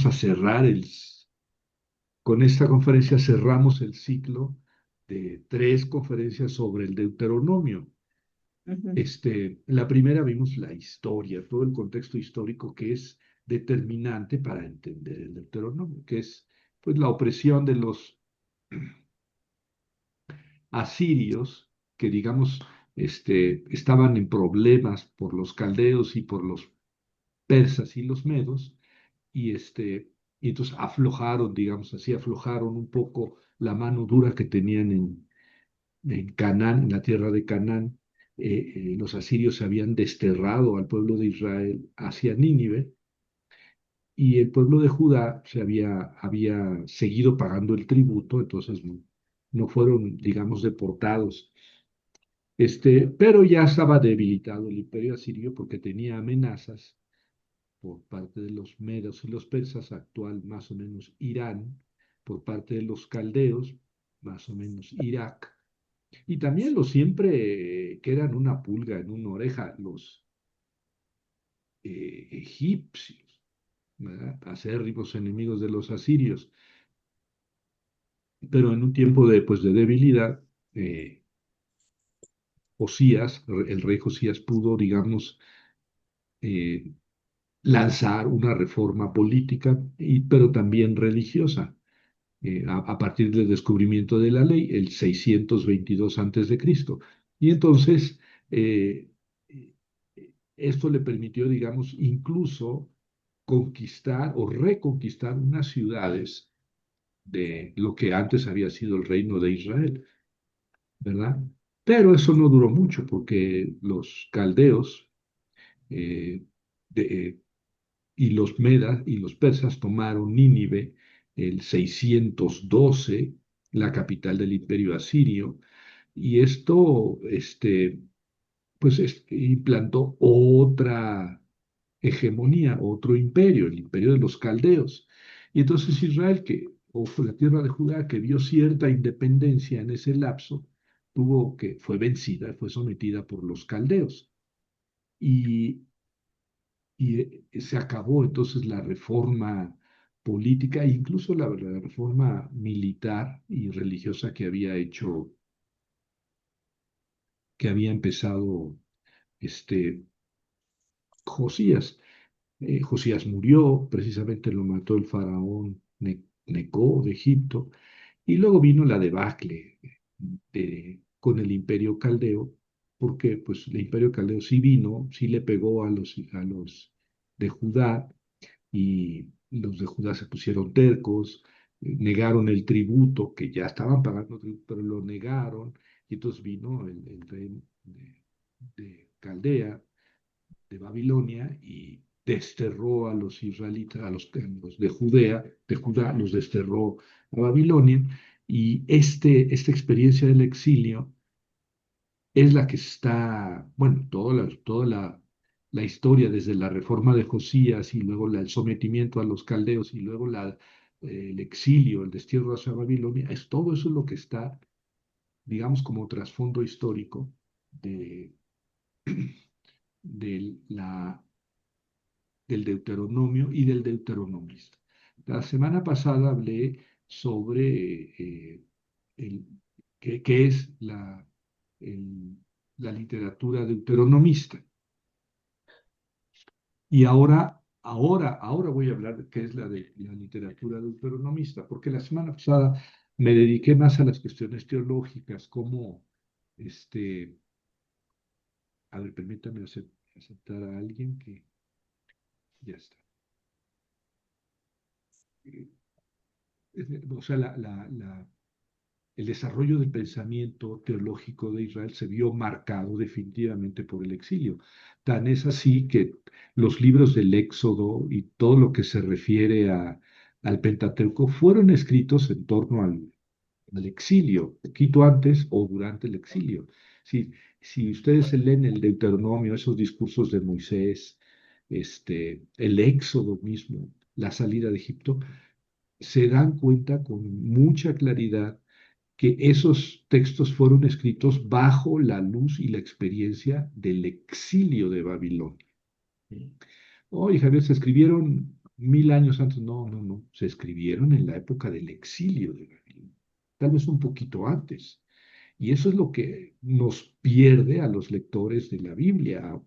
a cerrar con esta conferencia cerramos el ciclo de 3 conferencias sobre el Deuteronomio. Ujú. La primera vimos la historia, todo el contexto histórico que es determinante para entender el Deuteronomio, que es pues la opresión de los asirios, que digamos estaban en problemas por los caldeos y por los persas y los medos, y, y entonces aflojaron, digamos así, aflojaron un poco la mano dura que tenían en Canaán, en la tierra de Canaán. Los asirios habían desterrado al pueblo de Israel hacia Nínive y el pueblo de Judá había seguido pagando el tributo, entonces no fueron, digamos, deportados. Pero ya estaba debilitado el imperio asirio porque tenía amenazas por parte de los medos y los persas, actual más o menos Irán, por parte de los caldeos, más o menos Irak, y también los siempre que eran una pulga en una oreja, los egipcios, ¿verdad? Acérrimos enemigos de los asirios, pero en un tiempo pues, de debilidad, el rey Josías pudo, digamos, eh, lanzar una reforma política, pero también religiosa. A partir del descubrimiento de la ley, el 622 antes de Cristo. Y entonces, eh, eh, esto le permitió, digamos, incluso conquistar o reconquistar unas ciudades de lo que antes había sido el reino de Israel, ¿verdad? Pero eso no duró mucho porque los caldeos eh, de- y los medas y los persas tomaron Nínive el 612, la capital del imperio asirio, y esto pues implantó otra hegemonía, otro imperio, el imperio de los caldeos. Y entonces Israel, o fue la tierra de Judá, que vio cierta independencia en ese lapso, fue vencida, fue sometida por los caldeos. Y se acabó entonces la reforma política e incluso la reforma militar y religiosa que había empezado este Josías. Josías murió, precisamente lo mató el faraón Neco de Egipto, y luego vino la debacle con el imperio caldeo, porque pues el imperio caldeo sí vino, sí le pegó a los de Judá, y los de Judá se pusieron tercos, negaron el tributo, que ya estaban pagando tributo, pero lo negaron, y entonces vino el rey de Caldea, de Babilonia, y desterró a los israelitas, a los de Judá, los desterró a Babilonia, y esta experiencia del exilio es la que está, bueno, toda la historia desde la reforma de Josías y luego el sometimiento a los caldeos y luego el exilio, el destierro hacia Babilonia, todo eso es lo que está, digamos, como trasfondo histórico de, de del Deuteronomio y del deuteronomista. La semana pasada hablé sobre el, qué es el- la literatura deuteronomista. Y ahora voy a hablar de qué es la literatura deuteronomista, porque la semana pasada me dediqué más a las cuestiones teológicas, como, este, a ver, permítame aceptar a alguien que ya está. O sea, el desarrollo del pensamiento teológico de Israel se vio marcado definitivamente por el exilio. Tan es así que los libros del Éxodo y todo lo que se refiere al Pentateuco fueron escritos en torno al exilio, poquito antes o durante el exilio. Si ustedes leen el Deuteronomio, esos discursos de Moisés, el Éxodo mismo, la salida de Egipto, se dan cuenta con mucha claridad que esos textos fueron escritos bajo la luz y la experiencia del exilio de Babilonia. Oye, Javier, se escribieron 1000 años antes, no, no, no, se escribieron en la época del exilio de Babilonia, tal vez un poquito antes. Y eso es lo que nos pierde a los lectores de la Biblia.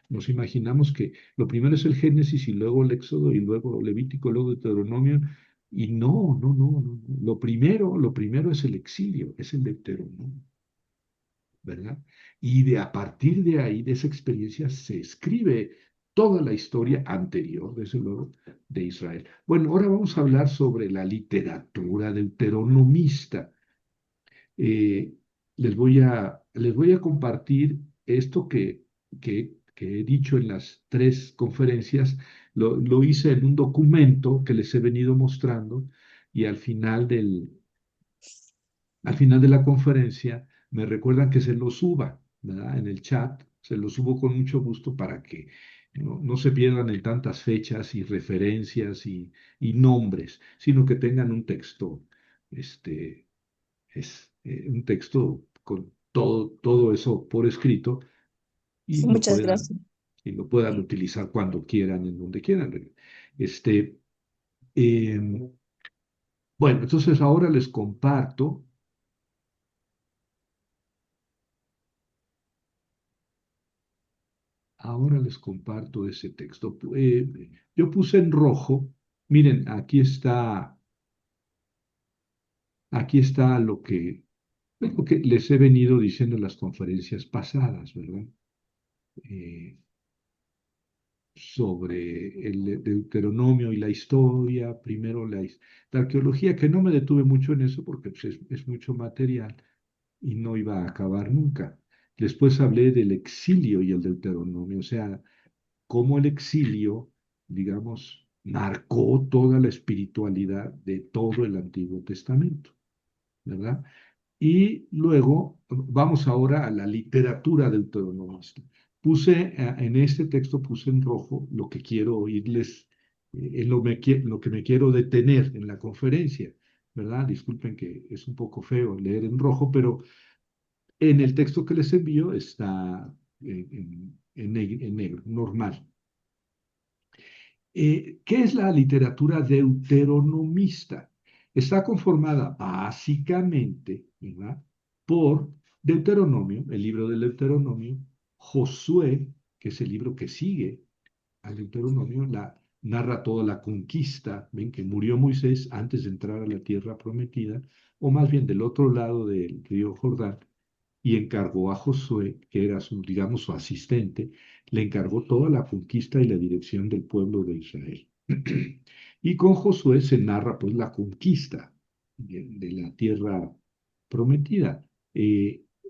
Nos imaginamos que lo primero es el Génesis y luego el Éxodo y luego Levítico, luego Deuteronomio. Y no, no, no, no, no. Lo primero es el exilio, es el Deuteronomio, ¿verdad? Y a partir de ahí, de esa experiencia, se escribe toda la historia anterior, desde luego, de Israel. Bueno, ahora vamos a hablar sobre la literatura deuteronomista. eh, les voy a compartir esto que he dicho en las tres conferencias. Lo hice en un documento que les he venido mostrando y al final de la conferencia me recuerdan que se lo suba, ¿verdad? En el chat, se lo subo con mucho gusto para que no se pierdan en tantas fechas y referencias y nombres, sino que tengan un texto, este, un texto con todo eso por escrito y Sí, lo muchas puedan, gracias. y lo puedan utilizar cuando quieran, en donde quieran. Este, em, bueno, entonces ahora les comparto ese texto. Yo puse en rojo, miren, aquí está lo que les he venido diciendo en las conferencias pasadas, ¿verdad? Eh, sobre el Deuteronomio y la historia, primero la arqueología, que no me detuve mucho en eso porque pues, es mucho material y no iba a acabar nunca. Después hablé del exilio y el Deuteronomio, o sea, cómo el exilio, digamos, marcó toda la espiritualidad de todo el Antiguo Testamento, ¿verdad? Y luego vamos ahora a la literatura deuteronomista. En este texto puse en rojo lo que quiero oírles, lo que me quiero detener en la conferencia, ¿verdad? Disculpen que es un poco feo leer en rojo, pero en el texto que les envío está en negro, normal. ¿Qué es la literatura deuteronomista? Está conformada básicamente, ¿verdad?, por Deuteronomio, el libro del Deuteronomio, Josué, que es el libro que sigue al Deuteronomio, narra toda la conquista. Ven que murió Moisés antes de entrar a la tierra prometida, o más bien del otro lado del río Jordán, y encargó a Josué, que era digamos, su asistente, le encargó toda la conquista y la dirección del pueblo de Israel. Y con Josué se narra pues la conquista de la tierra prometida,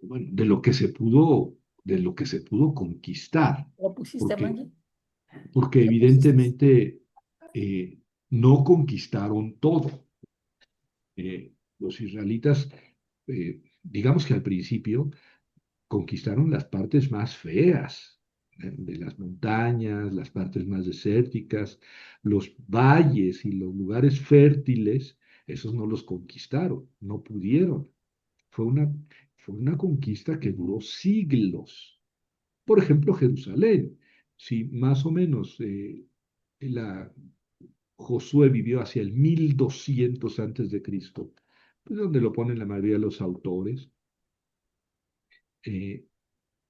bueno, de lo que se pudo conquistar, ¿Lo pusiste, porque, Maggie? porque ¿Lo pusiste? evidentemente no conquistaron todo. Los israelitas, digamos que al principio, conquistaron las partes más feas de las montañas, las partes más desérticas, los valles y los lugares fértiles, esos no los conquistaron, no pudieron. Fue una conquista que duró siglos. Por ejemplo, Jerusalén. Si más o menos la, Josué vivió hacia el 1200 antes de Cristo, pues donde lo ponen la mayoría de los autores. eh,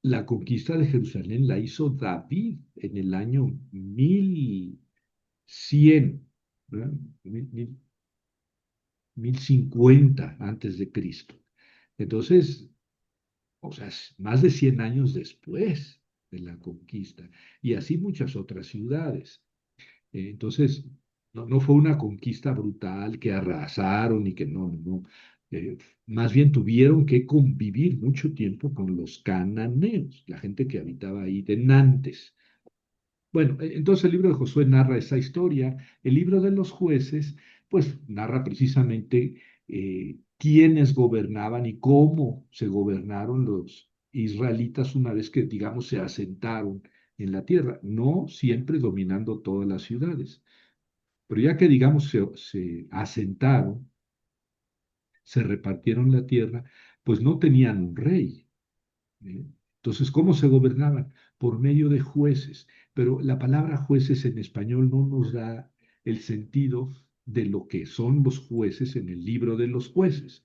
La conquista de Jerusalén la hizo David en el año 1100, ¿verdad? Mil- 1050 antes de Cristo. Entonces, o sea, es más de 100 años después de la conquista. Y así muchas otras ciudades. Entonces, no fue una conquista brutal que arrasaron y que no. eh, Más bien tuvieron que convivir mucho tiempo con los cananeos, la gente que habitaba ahí de Nantes. Bueno, entonces el libro de Josué narra esa historia. El libro de los jueces, pues narra precisamente quiénes gobernaban y cómo se gobernaron los israelitas una vez que, digamos, se asentaron en la tierra, no siempre dominando todas las ciudades. Pero ya que, digamos, se asentaron, se repartieron la tierra, pues no tenían un rey. ¿Eh? Entonces, ¿cómo se gobernaban? Por medio de jueces. Pero la palabra jueces en español no nos da el sentido de lo que son los jueces en el libro de los jueces.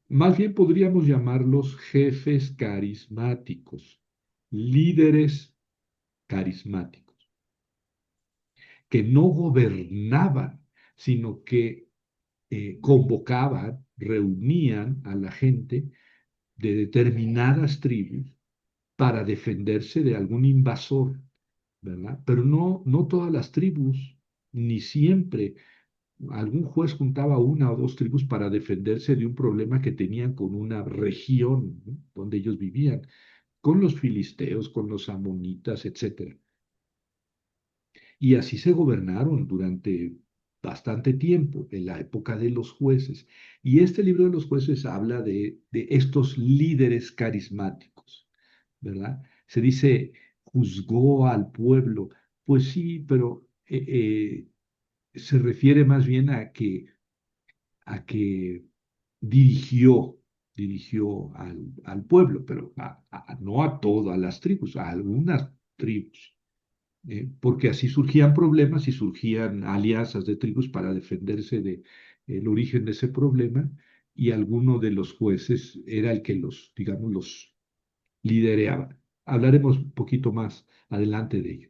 Más bien podríamos llamarlos jefes carismáticos, líderes carismáticos, que no gobernaban, sino que convocaban, reunían a la gente de determinadas tribus para defenderse de algún invasor, ¿verdad? Pero no, no todas las tribus, ni siempre. Algún juez juntaba una o dos tribus para defenderse de un problema que tenían con una región, ¿no?, donde ellos vivían, con los filisteos, con los amonitas, etcétera. Y así se gobernaron durante bastante tiempo, en la época de los jueces. Y este libro de los jueces habla de estos líderes carismáticos, ¿verdad? Se dice, juzgó al pueblo. Pues sí, pero se refiere más bien a que dirigió, dirigió al pueblo, pero no a todas las tribus, a algunas tribus, porque así surgían problemas y surgían alianzas de tribus para defenderse del origen de ese problema, y alguno de los jueces era el que los, digamos, los lideraba. Hablaremos un poquito más adelante de ello.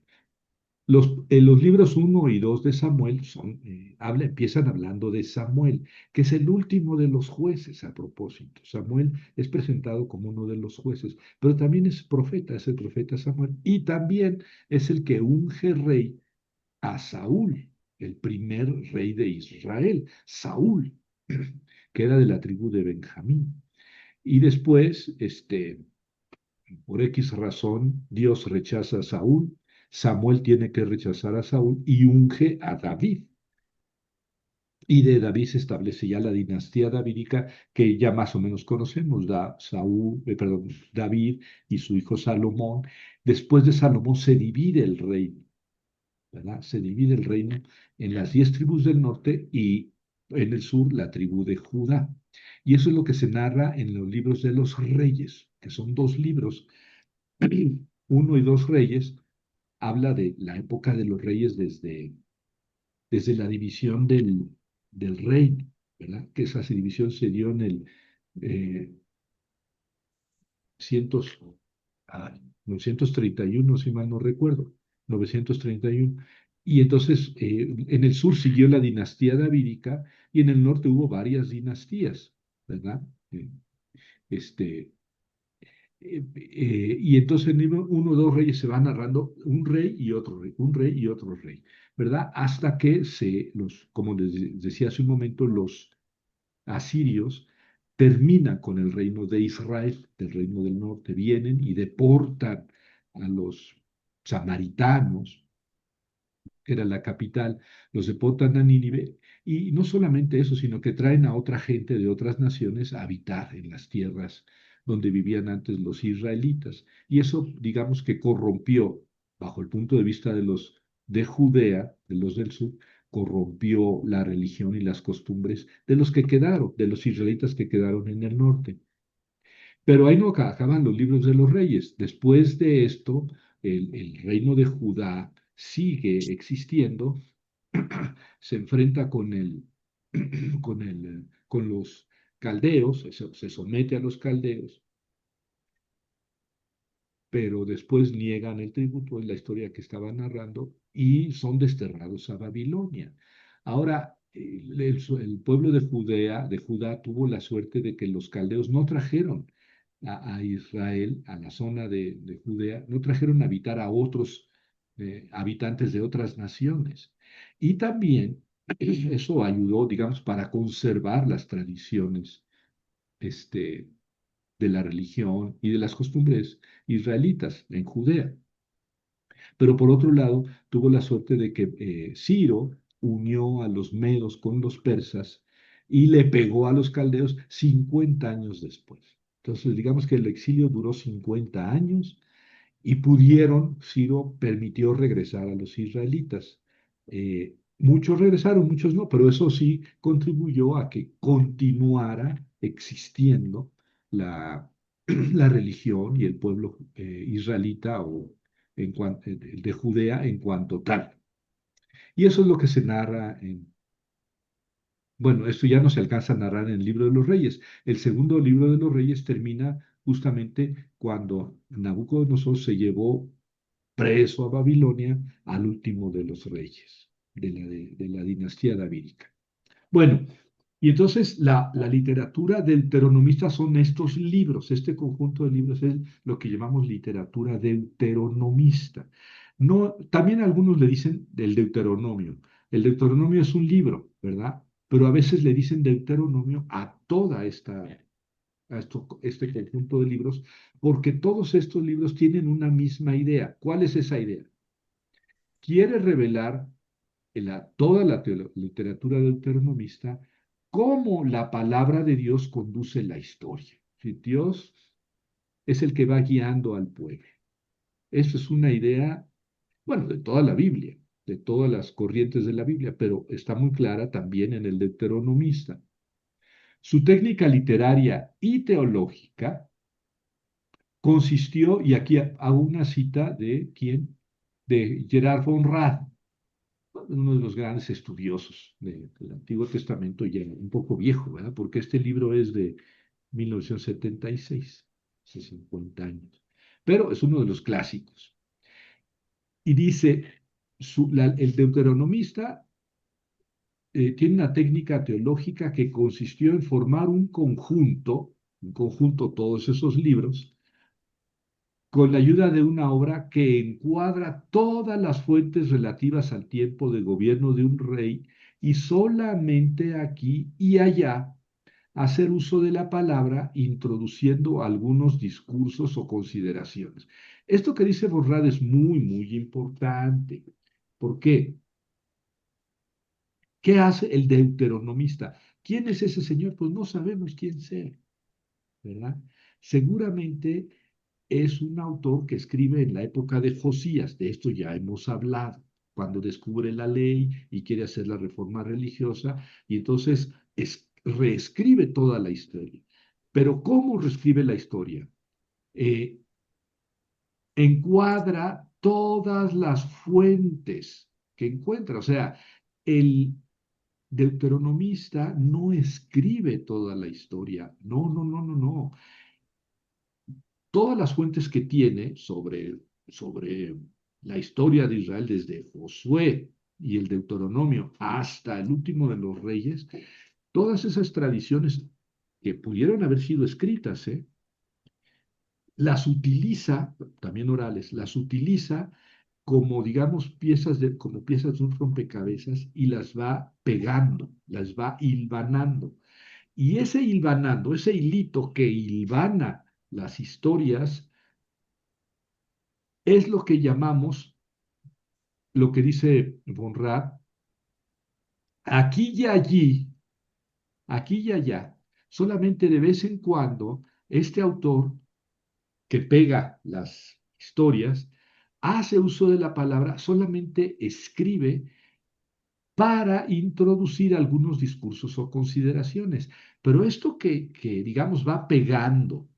Los libros uno y 2 de Samuel empiezan hablando de Samuel, que es el último de los jueces a propósito. Samuel es presentado como uno de los jueces, pero también es el profeta Samuel, y también es el que unge rey a Saúl, el primer rey de Israel, Saúl, que era de la tribu de Benjamín. Y después, por X razón, Dios rechaza a Saúl, Samuel tiene que rechazar a Saúl y unge a David. Y de David se establece ya la dinastía davídica que ya más o menos conocemos, David y su hijo Salomón. Después de Salomón se divide el reino, ¿verdad? Se divide el reino en las 10 tribus del norte y en el sur la tribu de Judá. Y eso es lo que se narra en los libros de los reyes, que son dos libros, uno y dos reyes. Habla de la época de los reyes desde la división del reino, ¿verdad? Que esa división se dio en el eh, cientos, 931, si mal no recuerdo, 931. Y entonces en el sur siguió la dinastía davídica y en el norte hubo varias dinastías, ¿verdad? Este, y entonces en el uno o dos reyes se va narrando un rey y otro rey, un rey y otro rey, ¿verdad? Hasta que como les decía hace un momento, los asirios terminan con el reino de Israel, del reino del norte, vienen y deportan a los samaritanos, que era la capital, los deportan a Nínive, y no solamente eso, sino que traen a otra gente de otras naciones a habitar en las tierras donde vivían antes los israelitas. Y eso, digamos que corrompió, bajo el punto de vista de los de Judea, de los del sur, corrompió la religión y las costumbres de los que quedaron, de los israelitas que quedaron en el norte. Pero ahí no acaban los libros de los reyes. Después de esto, el reino de Judá sigue existiendo, se enfrenta con los caldeos, se somete a los caldeos, pero después niegan el tributo, es la historia que estaba narrando, y son desterrados a Babilonia. Ahora, el pueblo de Judá tuvo la suerte de que los caldeos no trajeron a Israel, a la zona de Judea, no trajeron a habitar a otros habitantes de otras naciones. Y también eso ayudó, digamos, para conservar las tradiciones este, de la religión y de las costumbres israelitas en Judea. Pero por otro lado, tuvo la suerte de que Ciro unió a los medos con los persas y le pegó a los caldeos 50 años después. Entonces, digamos que el exilio duró 50 años y Ciro permitió regresar a los israelitas. Muchos regresaron, muchos no, pero eso sí contribuyó a que continuara existiendo la, la religión y el pueblo israelita o de Judea en cuanto tal. Y eso es lo que se narra en, bueno, esto ya no se alcanza a narrar en el libro de los Reyes. El segundo libro de los Reyes termina justamente cuando Nabucodonosor se llevó preso a Babilonia al último de los reyes de la dinastía davídica. Bueno, y entonces la literatura deuteronomista son estos libros, este conjunto de libros es lo que llamamos literatura deuteronomista. No, también algunos le dicen del Deuteronomio. El Deuteronomio es un libro, ¿verdad? Pero a veces le dicen Deuteronomio a toda este conjunto de libros, porque todos estos libros tienen una misma idea. ¿Cuál es esa idea? Quiere revelar toda la literatura deuteronomista cómo la palabra de Dios conduce la historia. Si Dios es el que va guiando al pueblo. Eso es una idea, bueno, de toda la Biblia, de todas las corrientes de la Biblia, pero está muy clara también en el deuteronomista. Su técnica literaria y teológica consistió, y aquí hago una cita de quién, de Gerard von Rad, uno de los grandes estudiosos del Antiguo Testamento, ya un poco viejo, ¿verdad? Porque este libro es de 1976, hace 50 años, pero es uno de los clásicos. Y dice, el deuteronomista tiene una técnica teológica que consistió en formar un conjunto todos esos libros, con la ayuda de una obra que encuadra todas las fuentes relativas al tiempo de gobierno de un rey y solamente aquí y allá hacer uso de la palabra introduciendo algunos discursos o consideraciones. Esto que dice Borrad es muy, muy importante. ¿Por qué? ¿Qué hace el deuteronomista? ¿Quién es ese señor? Pues no sabemos quién sea, ¿verdad? Seguramente es un autor que escribe en la época de Josías, de esto ya hemos hablado, cuando descubre la ley y quiere hacer la reforma religiosa, y entonces reescribe toda la historia. Pero ¿cómo reescribe la historia? Eh, Encuadra todas las fuentes que encuentra, o sea, el deuteronomista no escribe toda la historia, no, no, no, no, no. Todas las fuentes que tiene sobre la historia de Israel desde Josué y el Deuteronomio hasta el último de los reyes, todas esas tradiciones que pudieron haber sido escritas, las utiliza, también orales, las utiliza como, digamos, como piezas de un rompecabezas y las va pegando, las va hilvanando. Y ese hilvanando, ese hilito que hilvana las historias, es lo que llamamos, lo que dice von Rad, aquí y allí, aquí y allá, solamente de vez en cuando, este autor que pega las historias, hace uso de la palabra, solamente escribe para introducir algunos discursos o consideraciones. Pero esto que digamos, va pegando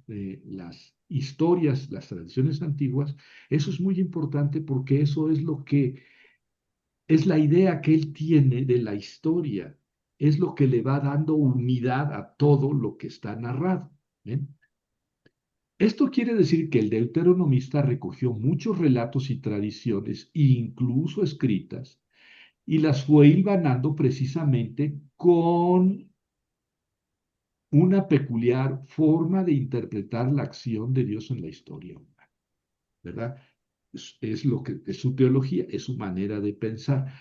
las historias, las tradiciones antiguas, eso es muy importante porque eso es lo que es la idea que él tiene de la historia, es lo que le va dando unidad a todo lo que está narrado. ¿Ven? Esto quiere decir que el deuteronomista recogió muchos relatos y tradiciones, incluso escritas, y las fue hilvanando precisamente con una peculiar forma de interpretar la acción de Dios en la historia humana, ¿verdad? Es lo que es su teología, es su manera de pensar.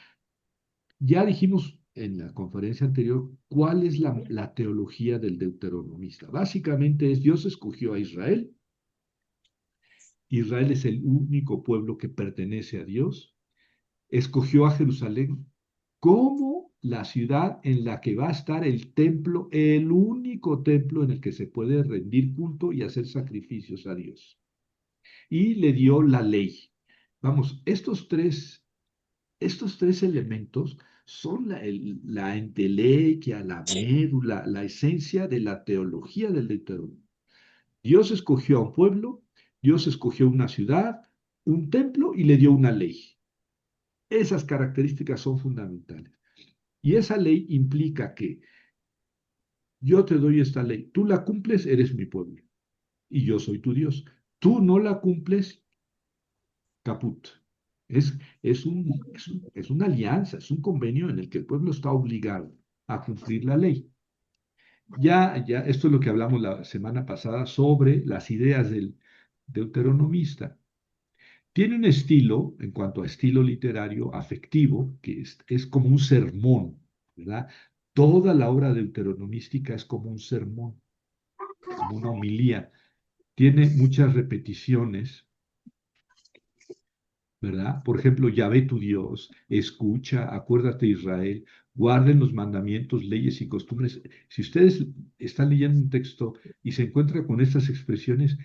Ya dijimos en la conferencia anterior cuál es la teología del deuteronomista. Básicamente es Dios escogió a Israel. Israel es el único pueblo que pertenece a Dios. Escogió a Jerusalén como la ciudad en la que va a estar el templo, el único templo en el que se puede rendir culto y hacer sacrificios a Dios. Y le dio la ley. Vamos, estos tres elementos son la entelequia, la médula, la esencia de la teología del Deuteronomio. Dios escogió a un pueblo, Dios escogió una ciudad, un templo y le dio una ley. Esas características son fundamentales. Y esa ley implica que yo te doy esta ley, tú la cumples, eres mi pueblo, y yo soy tu Dios. Tú no la cumples, caput. Es, es una alianza, es un convenio en el que el pueblo está obligado a cumplir la ley. Esto es lo que hablamos la semana pasada sobre las ideas del deuteronomista. Tiene un estilo, en cuanto a estilo literario, afectivo, que es como un sermón, ¿verdad? Toda la obra deuteronomística es como un sermón, como una homilía. Tiene muchas repeticiones, ¿verdad? Por ejemplo, Yahvé tu Dios, escucha, acuérdate Israel, guarden los mandamientos, leyes y costumbres. Si ustedes están leyendo un texto y se encuentran con estas expresiones,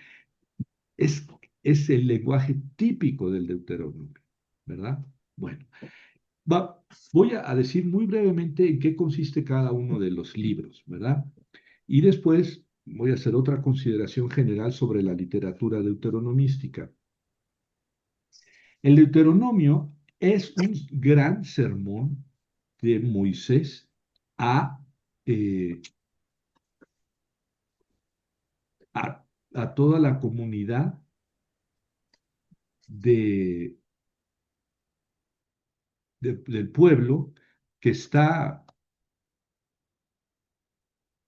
es, es el lenguaje típico del Deuteronomio, ¿verdad? Bueno, voy a decir muy brevemente en qué consiste cada uno de los libros, ¿verdad? Y después voy a hacer otra consideración general sobre la literatura deuteronomística. El Deuteronomio es un gran sermón de Moisés a, eh, a, a toda la comunidad de, del pueblo que está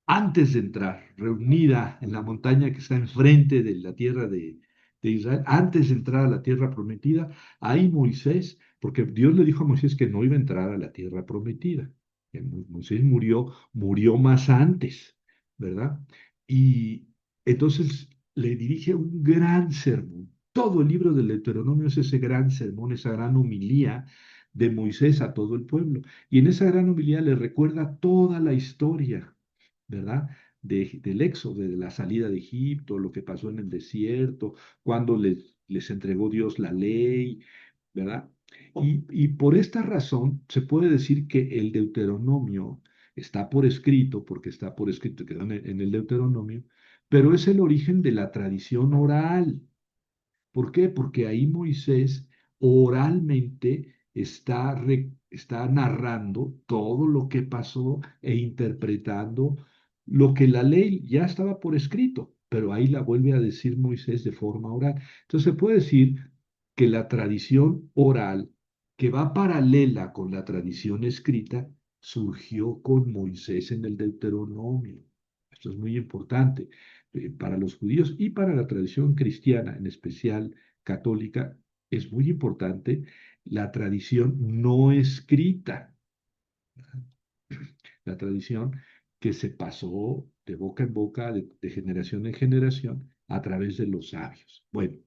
antes de entrar, reunida en la montaña que está enfrente de la tierra de Israel, antes de entrar a la tierra prometida, ahí Moisés, porque Dios le dijo a Moisés que no iba a entrar a la tierra prometida. Que Moisés murió más antes, ¿verdad? Y entonces le dirige un gran sermón. Todo el libro del Deuteronomio es ese gran sermón, esa gran homilía de Moisés a todo el pueblo. Y en esa gran homilía le recuerda toda la historia, ¿verdad? Del éxodo, de la salida de Egipto, lo que pasó en el desierto, cuando les entregó Dios la ley, ¿verdad? Y por esta razón se puede decir que el Deuteronomio está por escrito, porque está por escrito, quedó en el Deuteronomio, pero es el origen de la tradición oral. ¿Por qué? Porque ahí Moisés oralmente está narrando todo lo que pasó e interpretando lo que la ley ya estaba por escrito, pero ahí la vuelve a decir Moisés de forma oral. Entonces se puede decir que la tradición oral, que va paralela con la tradición escrita, surgió con Moisés en el Deuteronomio. Esto es muy importante para los judíos y para la tradición cristiana, en especial católica, es muy importante la tradición no escrita, la tradición que se pasó de boca en boca, de generación en generación, a través de los sabios. Bueno,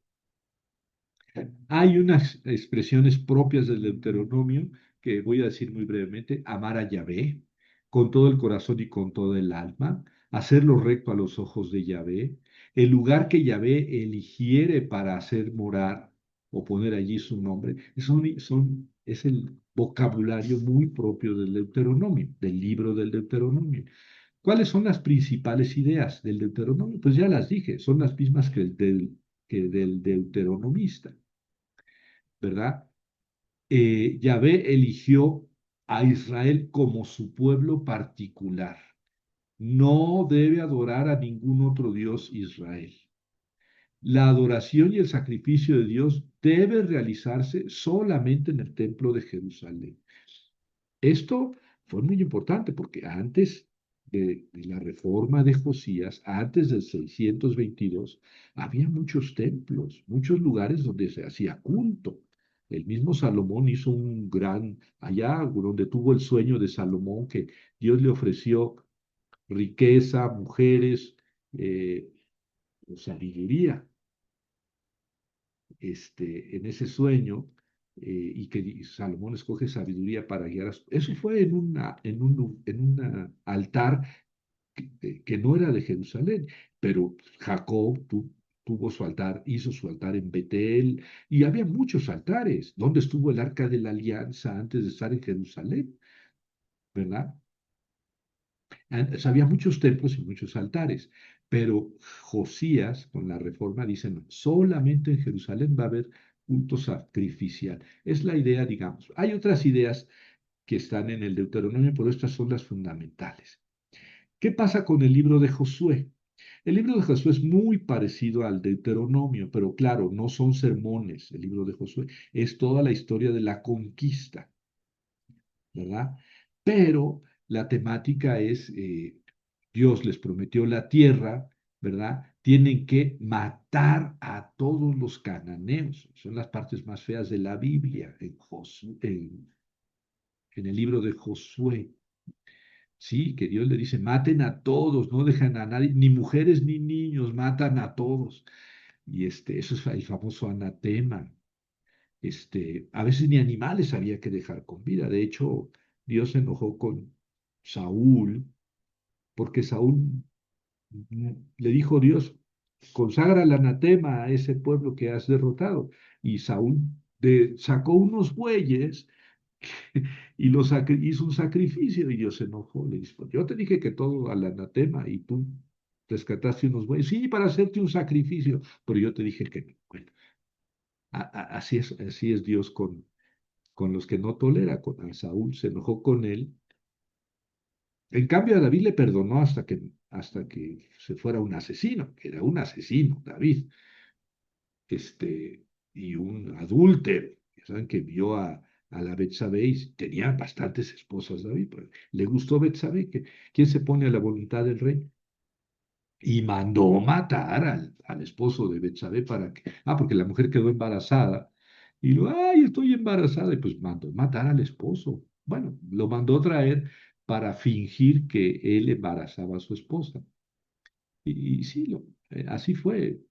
hay unas expresiones propias del Deuteronomio que voy a decir muy brevemente: amar a Yahvé con todo el corazón y con todo el alma, hacerlo recto a los ojos de Yahvé, el lugar que Yahvé eligiere para hacer morar o poner allí su nombre, es el vocabulario muy propio del Deuteronomio, del libro del Deuteronomio. ¿Cuáles son las principales ideas del Deuteronomio? Pues ya las dije, son las mismas que del deuteronomista, ¿verdad? Yahvé eligió a Israel como su pueblo particular. No debe adorar a ningún otro Dios Israel. La adoración y el sacrificio de Dios debe realizarse solamente en el templo de Jerusalén. Esto fue muy importante porque antes de la reforma de Josías, antes del 622, había muchos templos, muchos lugares donde se hacía culto. El mismo Salomón hizo un gran, allá donde tuvo el sueño de Salomón, que Dios le ofreció riqueza, mujeres, eh, sabiduría, en ese sueño, y que Salomón escoge sabiduría para guiar Eso fue en un altar que no era de Jerusalén, pero Jacob tuvo su altar, hizo su altar en Betel, y había muchos altares. ¿Dónde estuvo el arca de la alianza antes de estar en Jerusalén? ¿Verdad? Había muchos templos y muchos altares, pero Josías, con la reforma, dicen, solamente en Jerusalén va a haber culto sacrificial. Es la idea, digamos. Hay otras ideas que están en el Deuteronomio, pero estas son las fundamentales. ¿Qué pasa con el libro de Josué? El libro de Josué es muy parecido al Deuteronomio, pero claro, no son sermones. El libro de Josué es toda la historia de la conquista, ¿verdad? Pero la temática es, Dios les prometió la tierra, ¿verdad? Tienen que matar a todos los cananeos. Son las partes más feas de la Biblia en el libro de Josué. Sí, que Dios le dice, maten a todos, no dejan a nadie, ni mujeres ni niños, matan a todos. Y eso es el famoso anatema. A veces ni animales había que dejar con vida. De hecho, Dios se enojó con Saúl, porque Saúl le dijo Dios, consagra el anatema a ese pueblo que has derrotado. Y Saúl sacó unos bueyes y hizo un sacrificio y Dios se enojó. Le dijo, yo te dije que todo al anatema y tú rescataste unos bueyes. Sí, para hacerte un sacrificio, pero yo te dije que no. Bueno, así es Dios con los que no tolera. A Saúl se enojó con él. En cambio, a David le perdonó hasta que se fuera un asesino, que era un asesino, David, y un adúltero. Ya saben que vio a la Betsabé y tenía bastantes esposas David, pues, le gustó Betsabé, ¿quién se pone a la voluntad del rey? Y mandó matar al esposo de Betsabé porque la mujer quedó embarazada, y ay, estoy embarazada, y pues mandó matar al esposo. Bueno, lo mandó traer para fingir que él embarazaba a su esposa. Y sí, así fue.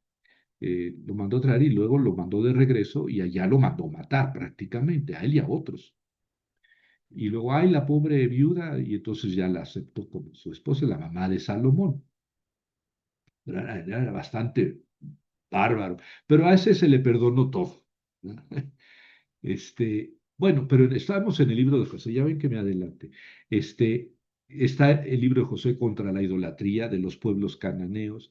Lo mandó traer y luego lo mandó de regreso y allá lo mandó matar prácticamente, a él y a otros. Y luego, ay, la pobre viuda, y entonces ya la aceptó como su esposa, la mamá de Salomón. Era bastante bárbaro, pero a ese se le perdonó todo. Bueno, pero estamos en el libro de José, ya ven que me adelante. Está el libro de José contra la idolatría de los pueblos cananeos.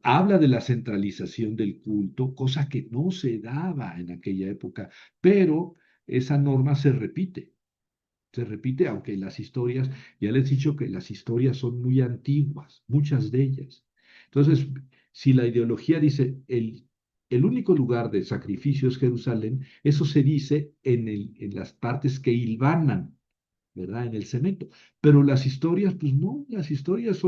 Habla de la centralización del culto, cosa que no se daba en aquella época, pero esa norma se repite. Se repite, aunque las historias, ya les he dicho que las historias son muy antiguas, muchas de ellas. Entonces, si la ideología dice el único lugar de sacrificio es Jerusalén, eso se dice en las partes que hilvanan, ¿verdad? En el cemento. Pero las historias, pues no, las historias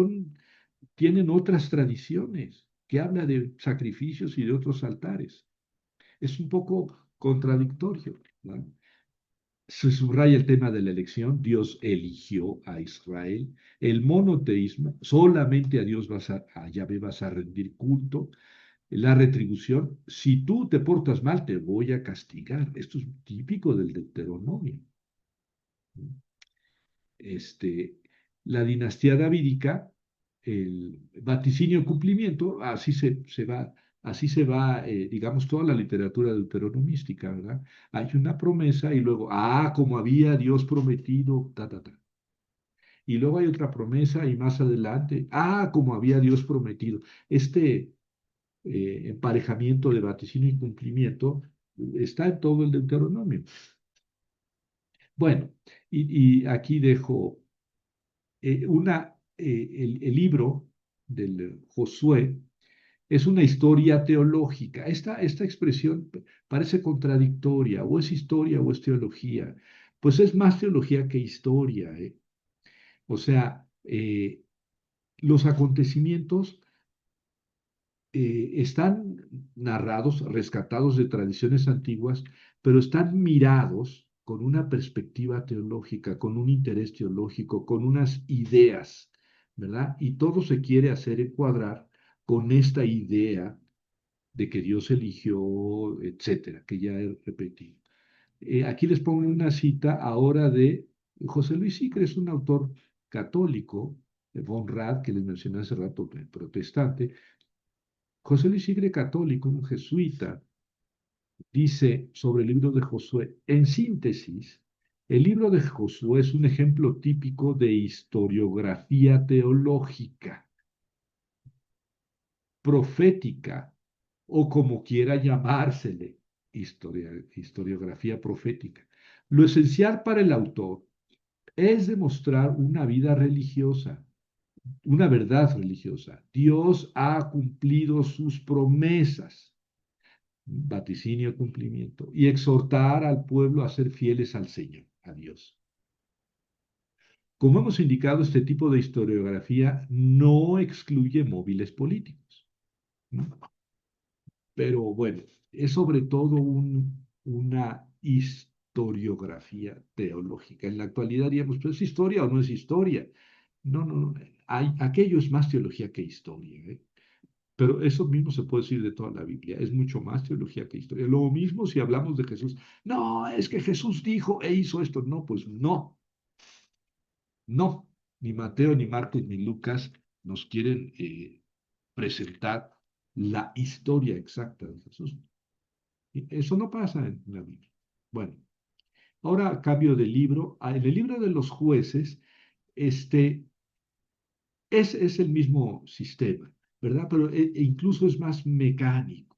tienen otras tradiciones que habla de sacrificios y de otros altares. Es un poco contradictorio, ¿no? Se subraya el tema de la elección, Dios eligió a Israel, el monoteísmo, solamente a Dios a Yahvé vas a rendir culto, la retribución, si tú te portas mal te voy a castigar, esto es típico del Deuteronomio. Este, la dinastía davídica, el vaticinio cumplimiento, así se va, digamos, toda la literatura deuteronomística, ¿verdad? Hay una promesa y luego, como había Dios prometido, ta, ta, ta. Y luego hay otra promesa y más adelante, como había Dios prometido. Emparejamiento de vaticinio y cumplimiento está en todo el Deuteronomio. Bueno, y aquí dejo el libro del Josué es una historia teológica. Esta expresión parece contradictoria, o es historia o es teología. Pues es más teología que historia, ¿eh? O sea, los acontecimientos están narrados, rescatados de tradiciones antiguas, pero están mirados con una perspectiva teológica, con un interés teológico, con unas ideas, ¿verdad? Y todo se quiere hacer encuadrar con esta idea de que Dios eligió, etcétera, que ya he repetido. Aquí les pongo una cita ahora de José Luis Sicre, es un autor católico, von Rad, que les mencioné hace rato, protestante. José Luis Sigre, católico, un jesuita, dice sobre el libro de Josué, en síntesis, el libro de Josué es un ejemplo típico de historiografía teológica, profética, o como quiera llamársele, historiografía profética. Lo esencial para el autor es demostrar una vida religiosa, una verdad religiosa. Dios ha cumplido sus promesas, vaticinio cumplimiento, y exhortar al pueblo a ser fieles al Señor, a Dios. Como hemos indicado, este tipo de historiografía no excluye móviles políticos, ¿no? Pero bueno, es sobre todo una historiografía teológica. En la actualidad diríamos, ¿pero es historia o no es historia? No, no, no. Aquello es más teología que historia, ¿eh? Pero eso mismo se puede decir de toda la Biblia. Es mucho más teología que historia. Lo mismo si hablamos de Jesús. No, es que Jesús dijo e hizo esto. No, pues no, no. Ni Mateo, ni Marcos, ni Lucas nos quieren presentar la historia exacta de Jesús. Y eso no pasa en la Biblia. Bueno, ahora cambio de libro. En el libro de los jueces, este, es el mismo sistema, ¿verdad? Pero incluso es más mecánico,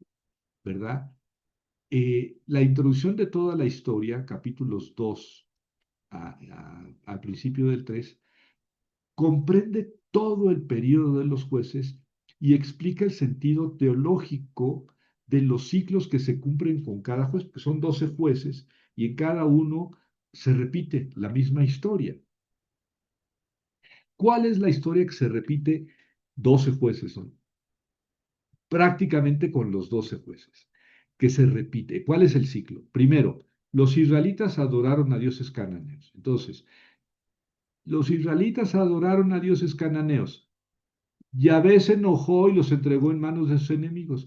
¿verdad? La introducción de toda la historia, capítulos 2 al principio del 3, comprende todo el periodo de los jueces y explica el sentido teológico de los ciclos que se cumplen con cada juez, que son 12 jueces, y en cada uno se repite la misma historia. ¿Cuál es la historia que se repite? 12 jueces son, prácticamente con los 12 jueces, que se repite. ¿Cuál es el ciclo? Primero, los israelitas adoraron a dioses cananeos. Entonces, los israelitas adoraron a dioses cananeos. Yahvé se enojó y los entregó en manos de sus enemigos.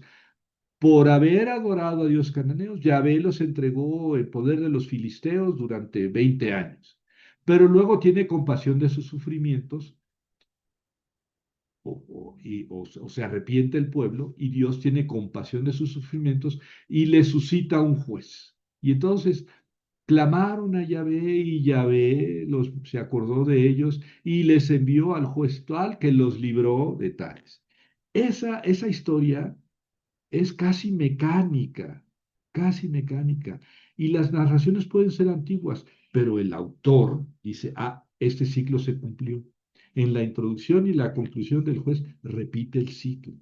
Por haber adorado a dioses cananeos, Yahvé los entregó en poder de los filisteos durante 20 años. Pero luego tiene compasión de sus sufrimientos o se arrepiente el pueblo y Dios tiene compasión de sus sufrimientos y le suscita un juez. Y entonces clamaron a Yahvé y Yahvé se acordó de ellos y les envió al juez tal que los libró de tales. Esa historia es casi mecánica. Y las narraciones pueden ser antiguas, pero el autor dice, este ciclo se cumplió. En la introducción y la conclusión del juez repite el ciclo,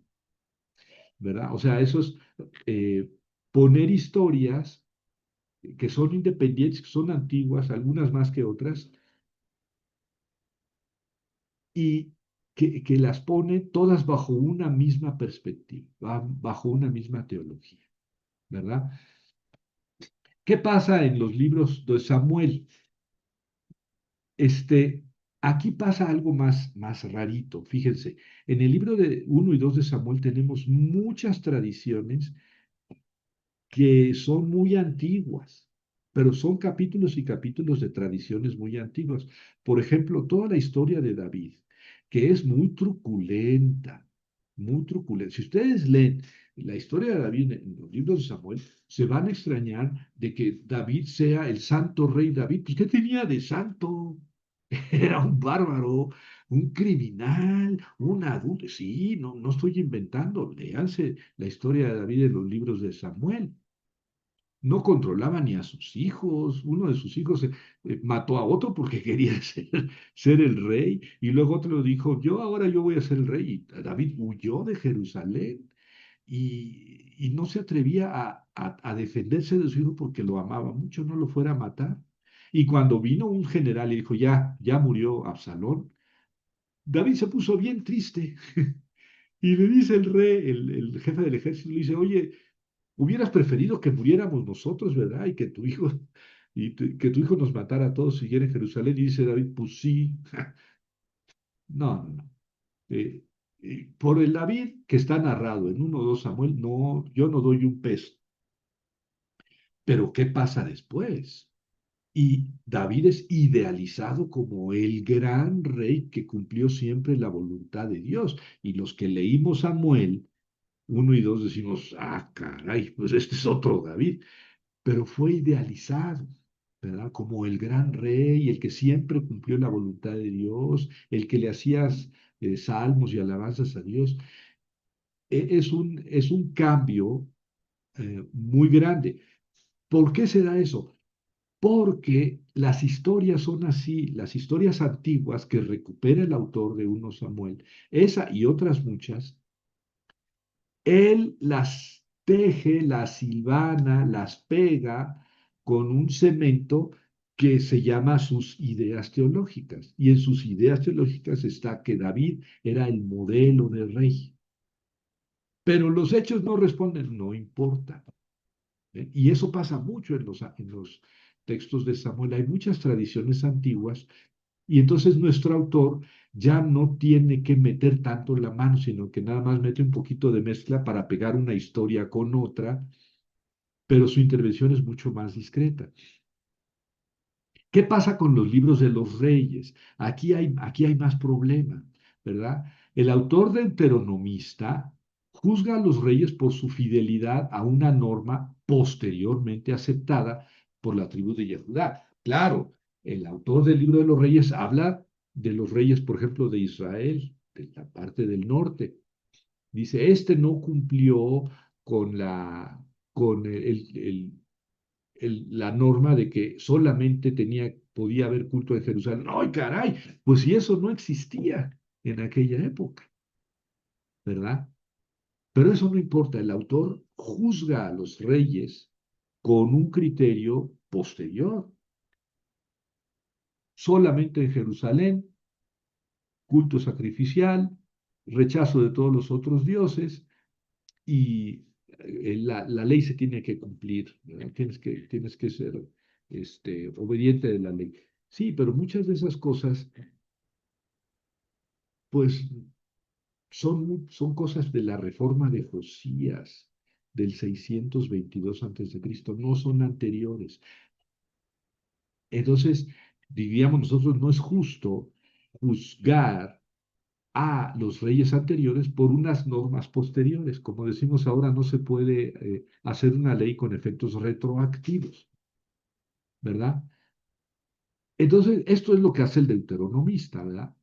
¿verdad? O sea, eso es eh, poner historias que son independientes, que son antiguas, algunas más que otras, y que las pone todas bajo una misma perspectiva, bajo una misma teología, ¿verdad? ¿Qué pasa en los libros de Samuel? Este, Aquí pasa algo más rarito. Fíjense, en el libro de uno y 2 de Samuel tenemos muchas tradiciones que son muy antiguas, pero son capítulos y capítulos de tradiciones muy antiguas. Por ejemplo, toda la historia de David, que es muy truculenta, muy truculenta. Si ustedes leen la historia de David en los libros de Samuel, se van a extrañar de que David sea el santo rey David. Pues, ¿qué tenía de santo? Era un bárbaro, un criminal, un adulto. Sí, no, no estoy inventando. Léanse la historia de David en los libros de Samuel. No controlaba ni a sus hijos. Uno de sus hijos mató a otro porque quería ser el rey. Y luego otro dijo, yo voy a ser el rey. Y David huyó de Jerusalén y no se atrevía a defenderse de su hijo porque lo amaba mucho, no lo fuera a matar. Y cuando vino un general y dijo, ya murió Absalón, David se puso bien triste. Y le dice el rey, el jefe del ejército, le dice, oye, hubieras preferido que muriéramos nosotros, ¿verdad? Y que tu hijo, que tu hijo nos matara a todos y siguiera en Jerusalén. Y dice David, pues sí. No, no, no. Por el David que está narrado en 1 o 2 Samuel, no, yo no doy un peso. Pero ¿qué pasa después? Y David es idealizado como el gran rey que cumplió siempre la voluntad de Dios. Y los que leímos Samuel 1 y 2 decimos, caray, pues este es otro David. Pero fue idealizado, ¿verdad? Como el gran rey, el que siempre cumplió la voluntad de Dios, el que le hacías salmos y alabanzas a Dios. Es un cambio muy grande. ¿Por qué se da eso? Porque las historias son así, las historias antiguas que recupera el autor de 1 Samuel, esa y otras muchas, él las teje, las hilvana, las pega con un cemento que se llama sus ideas teológicas. Y en sus ideas teológicas está que David era el modelo de rey. Pero los hechos no responden, no importa. Y eso pasa mucho en los textos de Samuel. Hay muchas tradiciones antiguas y entonces nuestro autor ya no tiene que meter tanto la mano, sino que nada más mete un poquito de mezcla para pegar una historia con otra, pero su intervención es mucho más discreta. ¿Qué pasa con los libros de los reyes? Aquí hay más problema, ¿verdad? El autor deuteronomista juzga a los reyes por su fidelidad a una norma posteriormente aceptada por la tribu de Judá. Claro, el autor del libro de los reyes habla de los reyes, por ejemplo, de Israel, de la parte del norte. Dice, este no cumplió con con la norma de que solamente podía haber culto en Jerusalén. ¡Ay, caray! Pues si eso no existía en aquella época, ¿verdad? Pero eso no importa, el autor juzga a los reyes con un criterio posterior. Solamente en Jerusalén, culto sacrificial, rechazo de todos los otros dioses y la ley se tiene que cumplir, ¿verdad? Tienes que ser obediente de la ley. Sí, pero muchas de esas cosas, pues, son cosas de la reforma de Josías del 622 Cristo, no son anteriores. Entonces, diríamos nosotros, no es justo juzgar a los reyes anteriores por unas normas posteriores. Como decimos ahora, no se puede hacer una ley con efectos retroactivos, ¿verdad? Entonces, esto es lo que hace el deuteronomista, ¿verdad?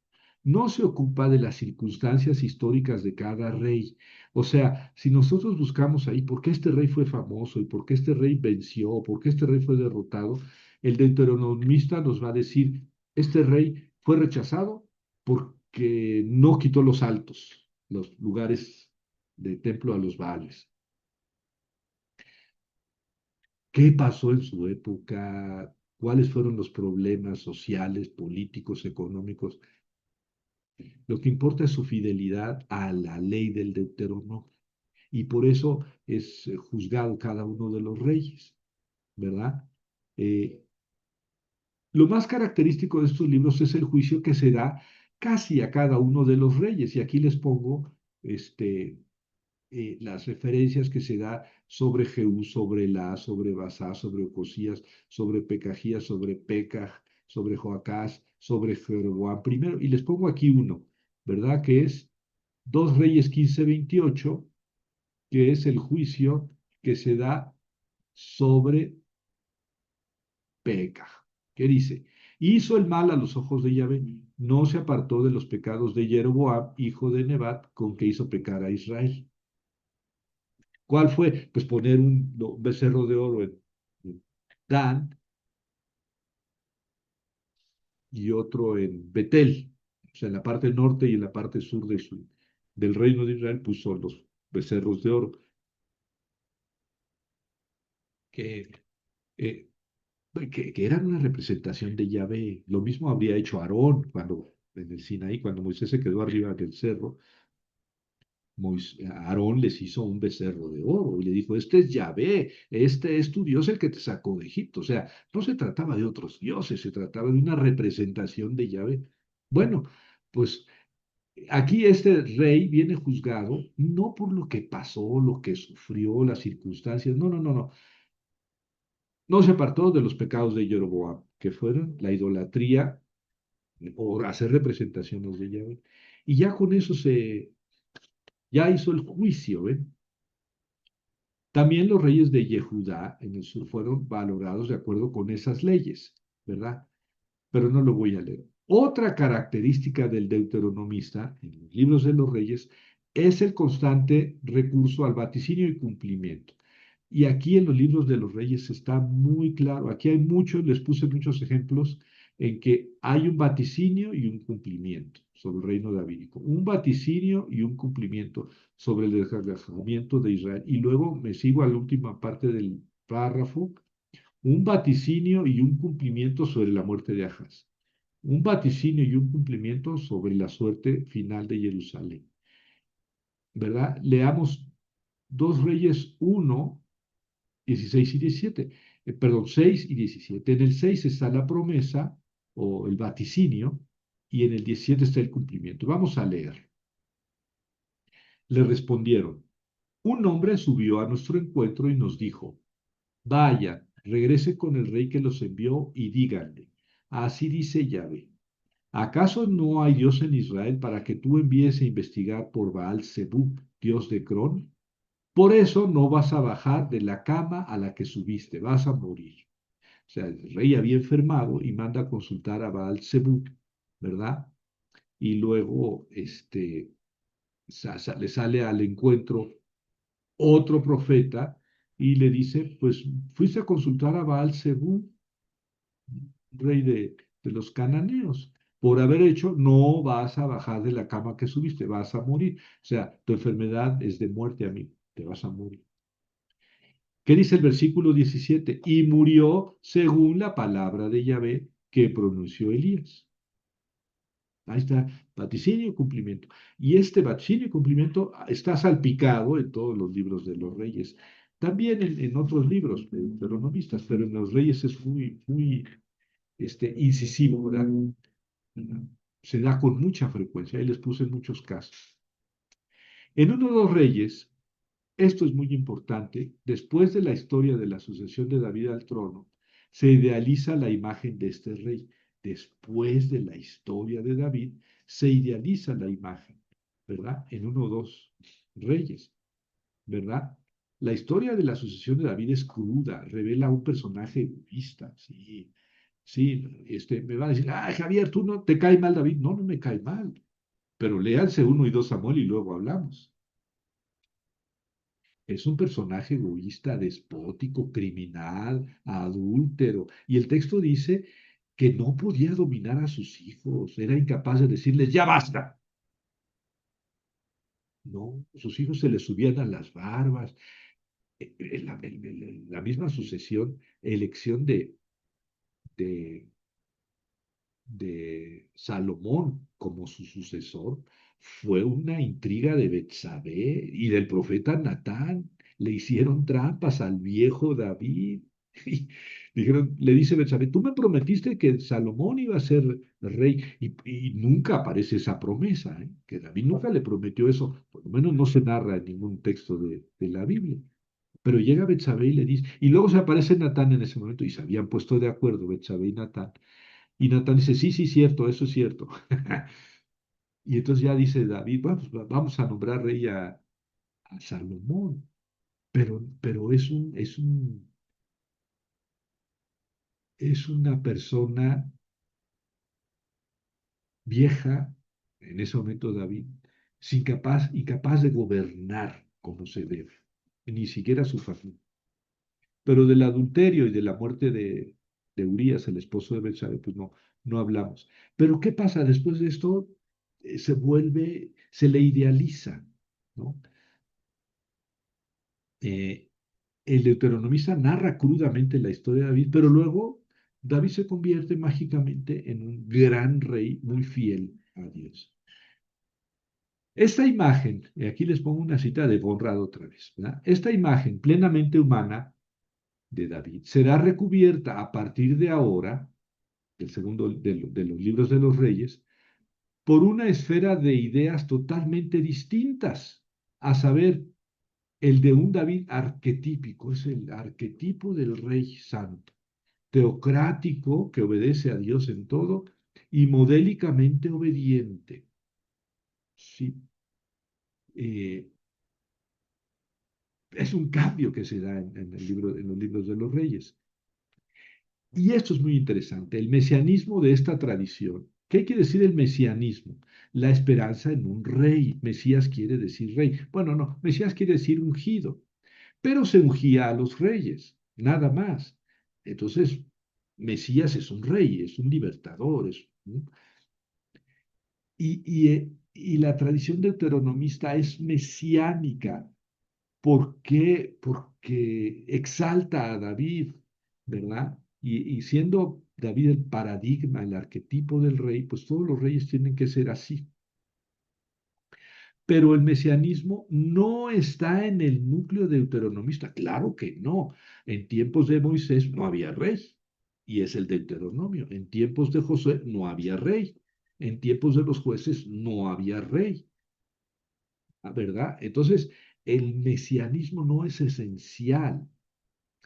No se ocupa de las circunstancias históricas de cada rey. O sea, si nosotros buscamos ahí por qué este rey fue famoso y por qué este rey venció, o por qué este rey fue derrotado, el deuteronomista nos va a decir, este rey fue rechazado porque no quitó los altos, los lugares de templo a los Baales. ¿Qué pasó en su época? ¿Cuáles fueron los problemas sociales, políticos, económicos? Lo que importa es su fidelidad a la ley del Deuteronomio. Y por eso es juzgado cada uno de los reyes, ¿verdad? Eh, lo más característico de estos libros es el juicio que se da casi a cada uno de los reyes. Y aquí les pongo las referencias que se da sobre Jehú, sobre La, sobre Basá, sobre Ocosías, sobre Pecajías, sobre Pecah, sobre Joacás, sobre Jeroboam primero. Y les pongo aquí uno, ¿verdad? Que es 2 Reyes 15:28, que es el juicio que se da sobre Pecah. ¿Qué dice? Hizo el mal a los ojos de Yahvé, no se apartó de los pecados de Jeroboam, hijo de Nebat, con que hizo pecar a Israel. ¿Cuál fue? Pues poner un becerro de oro en Dan y otro en Betel, o sea, en la parte norte y en la parte sur del reino de Israel puso los becerros de oro, que, eh, que eran una representación de Yahvé. Lo mismo habría hecho Aarón en el Sinaí, cuando Moisés se quedó arriba del cerro. Aarón les hizo un becerro de oro y le dijo, este es Yahvé, este es tu Dios el que te sacó de Egipto. O sea, no se trataba de otros dioses, se trataba de una representación de Yahvé. Bueno, pues aquí este rey viene juzgado no por lo que pasó, lo que sufrió, las circunstancias, no, no, no, no. No se apartó de los pecados de Jeroboam, que fueron la idolatría o hacer representaciones de Yahvé. Y ya con eso ya hizo el juicio, ¿ven? También los reyes de Yehudá en el sur fueron valorados de acuerdo con esas leyes, ¿verdad? Pero no lo voy a leer. Otra característica del deuteronomista en los libros de los reyes es el constante recurso al vaticinio y cumplimiento. Y aquí en los libros de los reyes está muy claro. Aquí hay muchos, les puse muchos ejemplos en que hay un vaticinio y un cumplimiento sobre el reino davídico. Un vaticinio y un cumplimiento sobre el desgarramiento de Israel. Y luego me sigo a la última parte del párrafo. Un vaticinio y un cumplimiento sobre la muerte de Ahaz. Un vaticinio y un cumplimiento sobre la suerte final de Jerusalén. ¿Verdad? Leamos 2 Reyes 1, 16 y 17. Perdón, 6 y 17. En el 6 está la promesa o el vaticinio y en el 17 está el cumplimiento. Vamos a leer. Le respondieron, un hombre subió a nuestro encuentro y nos dijo, vaya, regrese con el rey que los envió y díganle, así dice Yahvé, ¿acaso no hay Dios en Israel para que tú envíes a investigar por Baal Zebub, Dios de Cron? Por eso no vas a bajar de la cama a la que subiste, vas a morir. O sea, el rey había enfermado y manda a consultar a Baal Zebub, ¿verdad? Y luego le sale al encuentro otro profeta y le dice, pues fuiste a consultar a Baal Zebub, rey de los cananeos. Por haber hecho, no vas a bajar de la cama que subiste, vas a morir. O sea, tu enfermedad es de muerte, amigo, te vas a morir. ¿Qué dice el versículo 17? Y murió según la palabra de Yahvé que pronunció Elías. Ahí está, vaticinio y cumplimiento. Y este vaticinio y cumplimiento está salpicado en todos los libros de los reyes. También en otros libros deuteronomistas, pero en los reyes es muy, muy incisivo, ¿verdad? Se da con mucha frecuencia. Ahí les puse muchos casos. En uno de los reyes, esto es muy importante, después de la historia de la sucesión de David al trono, se idealiza la imagen de este rey. Después de la historia de David, se idealiza la imagen, ¿verdad? En uno o dos reyes, ¿verdad? La historia de la sucesión de David es cruda, revela un personaje egoísta, sí, sí, me va a decir, ah, Javier, tú no te cae mal David. No, no me cae mal, pero léanse 1 y 2 Samuel y luego hablamos. Es un personaje egoísta, despótico, criminal, adúltero. Y el texto dice que no podía dominar a sus hijos, era incapaz de decirles, ya basta. No, sus hijos se les subían a las barbas. La misma sucesión, elección de de Salomón como su sucesor fue una intriga de Betsabé y del profeta Natán. Le hicieron trampas al viejo David. Y dijeron, le dice Betsabé, tú me prometiste que Salomón iba a ser rey y nunca aparece esa promesa, ¿eh? Que David nunca le prometió eso, por lo menos no se narra en ningún texto de la Biblia. Pero llega Betsabé y le dice, y luego se aparece Natán en ese momento y se habían puesto de acuerdo Betsabé y Natán y Natán dice, sí, sí, cierto, eso es cierto. Y entonces ya dice David, bueno, pues vamos a nombrar rey a Salomón. Pero es una persona vieja, en ese momento David, incapaz de gobernar como se debe, ni siquiera su familia. Pero del adulterio y de la muerte de Urías, el esposo de Betsabé, pues no, no hablamos. Pero ¿qué pasa? Después de esto se le idealiza, ¿no? Eh, el deuteronomista narra crudamente la historia de David, pero luego David se convierte mágicamente en un gran rey muy fiel a Dios. Esta imagen, y aquí les pongo una cita de Conrad otra vez, ¿verdad? Esta imagen plenamente humana de David será recubierta a partir de ahora, del segundo de los libros de los reyes, por una esfera de ideas totalmente distintas, a saber, el de un David arquetípico, es el arquetipo del rey santo, teocrático que obedece a Dios en todo y modélicamente obediente. Sí, eh, es un cambio que se da en los libros de los reyes. Y esto es muy interesante, el mesianismo de esta tradición. ¿Qué quiere decir el mesianismo? La esperanza en un rey. Mesías quiere decir rey. Bueno, no, Mesías quiere decir ungido. pero se ungía a los reyes, nada más. Entonces, Mesías es un rey, es un libertador, ¿no? Y la tradición deuteronomista es mesiánica. ¿Por qué? Porque exalta a David, ¿verdad? Y siendo David el paradigma, el arquetipo del rey, pues todos los reyes tienen que ser así. Pero el mesianismo no está en el núcleo deuteronomista. Claro que no. En tiempos de Moisés no había rey, y es el Deuteronomio. En tiempos de José no había rey. En tiempos de los jueces no había rey, ¿verdad? Entonces, el mesianismo no es esencial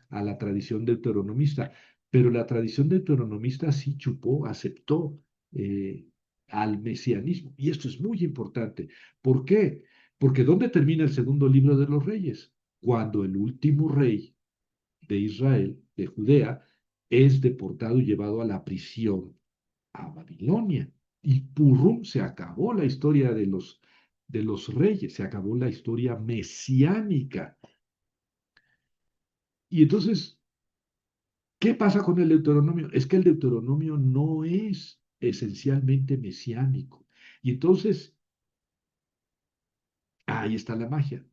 a la tradición deuteronomista, pero la tradición deuteronomista sí chupó, aceptó eh, al mesianismo. Y esto es muy importante. ¿Por qué? Porque ¿dónde termina el segundo libro de los reyes? Cuando el último rey de Israel, de Judea, es deportado y llevado a la prisión a Babilonia. Y purrum, se acabó la historia de los reyes, se acabó la historia mesiánica. Y entonces, ¿qué pasa con el Deuteronomio? Es que el Deuteronomio no es esencialmente mesiánico. Y entonces, ahí está la magia.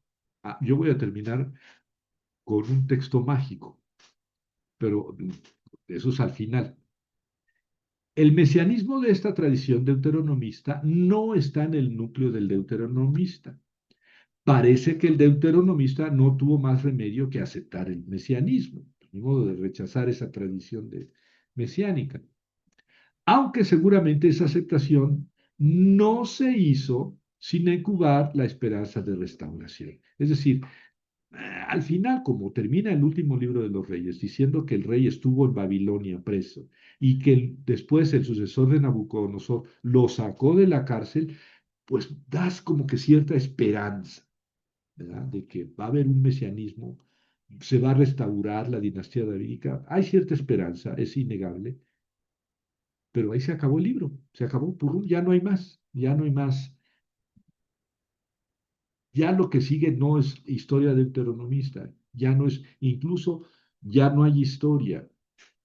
Yo voy a terminar con un texto mágico, pero eso es al final. El mesianismo de esta tradición deuteronomista no está en el núcleo del deuteronomista. Parece que el deuteronomista no tuvo más remedio que aceptar el mesianismo, ni modo de rechazar esa tradición mesiánica. Aunque seguramente esa aceptación no se hizo sin incubar la esperanza de restauración. Es decir, al final, como termina el último libro de los reyes, diciendo que el rey estuvo en Babilonia preso y que después el sucesor de Nabucodonosor lo sacó de la cárcel, pues das como que cierta esperanza, ¿verdad? De que va a haber un mesianismo, se va a restaurar la dinastía davídica. Hay cierta esperanza, es innegable, pero ahí se acabó el libro, se acabó, purrum, ya no hay más, ya no hay más. Ya lo que sigue no es historia deuteronomista, ya no es, incluso ya no hay historia,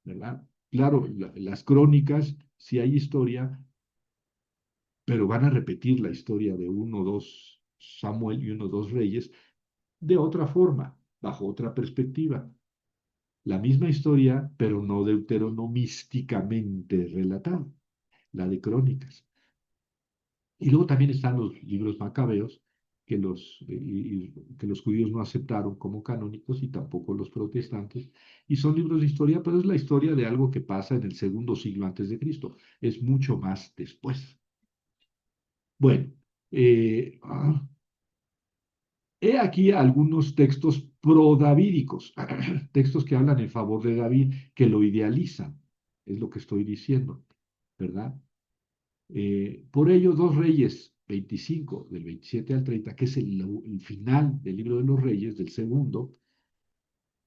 ¿verdad? Claro, las crónicas, sí hay historia, pero van a repetir la historia de uno o dos Samuel y uno o dos reyes de otra forma, bajo otra perspectiva. La misma historia, pero no deuteronomísticamente relatada, la de crónicas. Y luego también están los libros macabeos que los judíos no aceptaron como canónicos y tampoco los protestantes. Y son libros de historia, pero es la historia de algo que pasa en el segundo siglo antes de Cristo. Es mucho más después. Bueno, eh, ah, he aquí algunos textos prodavídicos, textos que hablan en favor de David, que lo idealizan. Es lo que estoy diciendo, ¿verdad? Por ello, Dos Reyes 25, del 27 al 30, que es el final del libro de los Reyes, del segundo,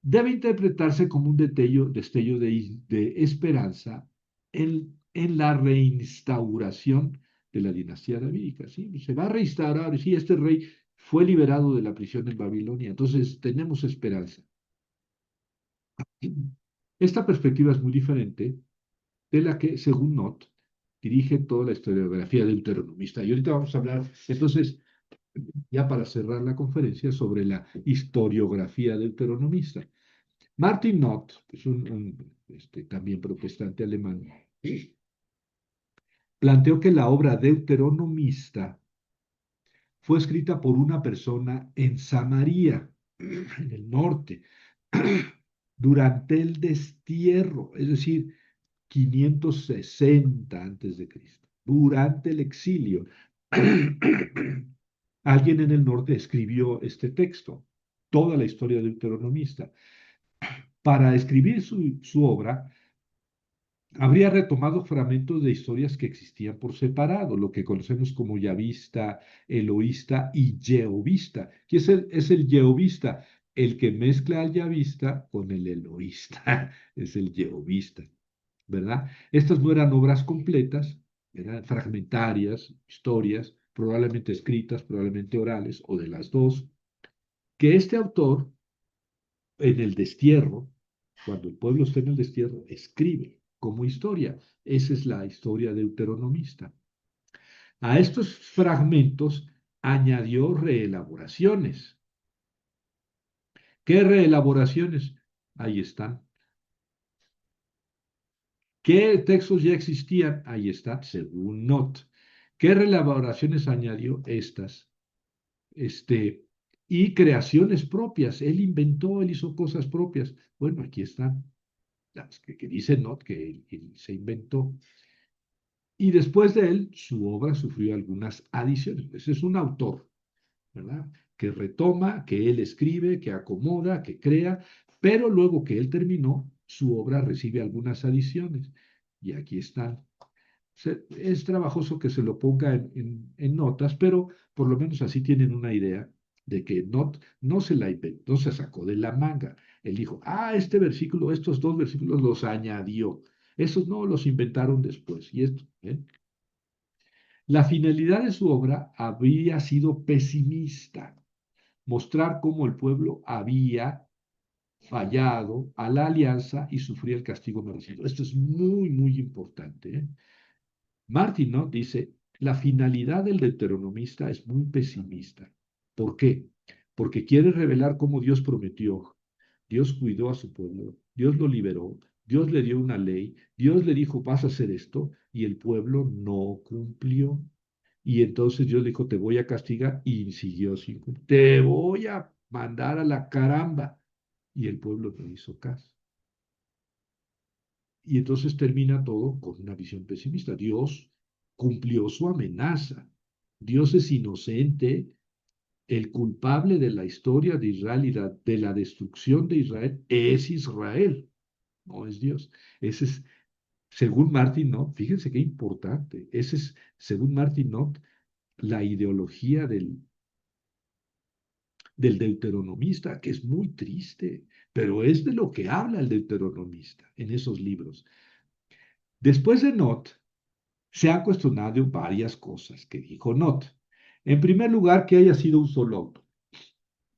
debe interpretarse como un destello de esperanza en la reinstauración de la dinastía davídica. ¿Sí? Se va a reinstaurar, sí, este rey fue liberado de la prisión en Babilonia, entonces tenemos esperanza. Esta perspectiva es muy diferente de la que, según Nott, dirige toda la historiografía deuteronomista. Y ahorita vamos a hablar, entonces, ya para cerrar la conferencia, sobre la historiografía deuteronomista. Martin Nott, que es también protestante alemán, planteó que la obra deuteronomista fue escrita por una persona en Samaria, en el norte, durante el destierro, es decir, 560 antes de Cristo, durante el exilio. Alguien en el norte escribió este texto, toda la historia deuteronomista. Para escribir su obra, habría retomado fragmentos de historias que existían por separado, lo que conocemos como yavista, eloísta y jehovista. ¿Qué es el jehovista? El que mezcla al yavista con el eloísta, es el jehovista, ¿verdad? Estas no eran obras completas, eran fragmentarias, historias, probablemente escritas, probablemente orales, o de las dos, que este autor en el destierro, cuando el pueblo está en el destierro, escribe como historia. Esa es la historia deuteronomista. A estos fragmentos añadió reelaboraciones. ¿Qué reelaboraciones? Ahí están. ¿Qué textos ya existían? Ahí está, según Not. ¿Qué reelaboraciones añadió? Estas. Este, y creaciones propias. Él inventó, él hizo cosas propias. Bueno, aquí están. Las que dice Not que él se inventó. Y después de él, su obra sufrió algunas adiciones. Ese es un autor, ¿verdad? Que retoma, que él escribe, que acomoda, que crea, pero luego que él terminó, su obra recibe algunas adiciones. Y aquí están. Es trabajoso que se lo ponga en notas, pero por lo menos así tienen una idea de que no se la inventó, no se sacó de la manga. Él dijo, este versículo, estos dos versículos los añadió. Esos no los inventaron después. Y esto, ¿eh? La finalidad de su obra había sido pesimista, mostrar cómo el pueblo había fallado a la alianza y sufría el castigo merecido. Esto es muy, muy importante, ¿eh? Martin, ¿no? Dice, la finalidad del deuteronomista es muy pesimista. ¿Por qué? Porque quiere revelar cómo Dios prometió. Dios cuidó a su pueblo, Dios lo liberó, Dios le dio una ley, Dios le dijo, vas a hacer esto, y el pueblo no cumplió. Y entonces Dios dijo, te voy a castigar, y siguió sin cumplir. Te voy a mandar a la caramba. Y el pueblo no hizo caso. Y entonces termina todo con una visión pesimista. Dios cumplió su amenaza. Dios es inocente. El culpable de la historia de Israel y de la destrucción de Israel es Israel, no es Dios. Ese es, según Martin Knott, fíjense qué importante. Ese es, según Martin Knott, la ideología del deuteronomista, que es muy triste, pero es de lo que habla el deuteronomista en esos libros. Después de Knott, se han cuestionado varias cosas que dijo Not. En primer lugar, que haya sido un solo autor.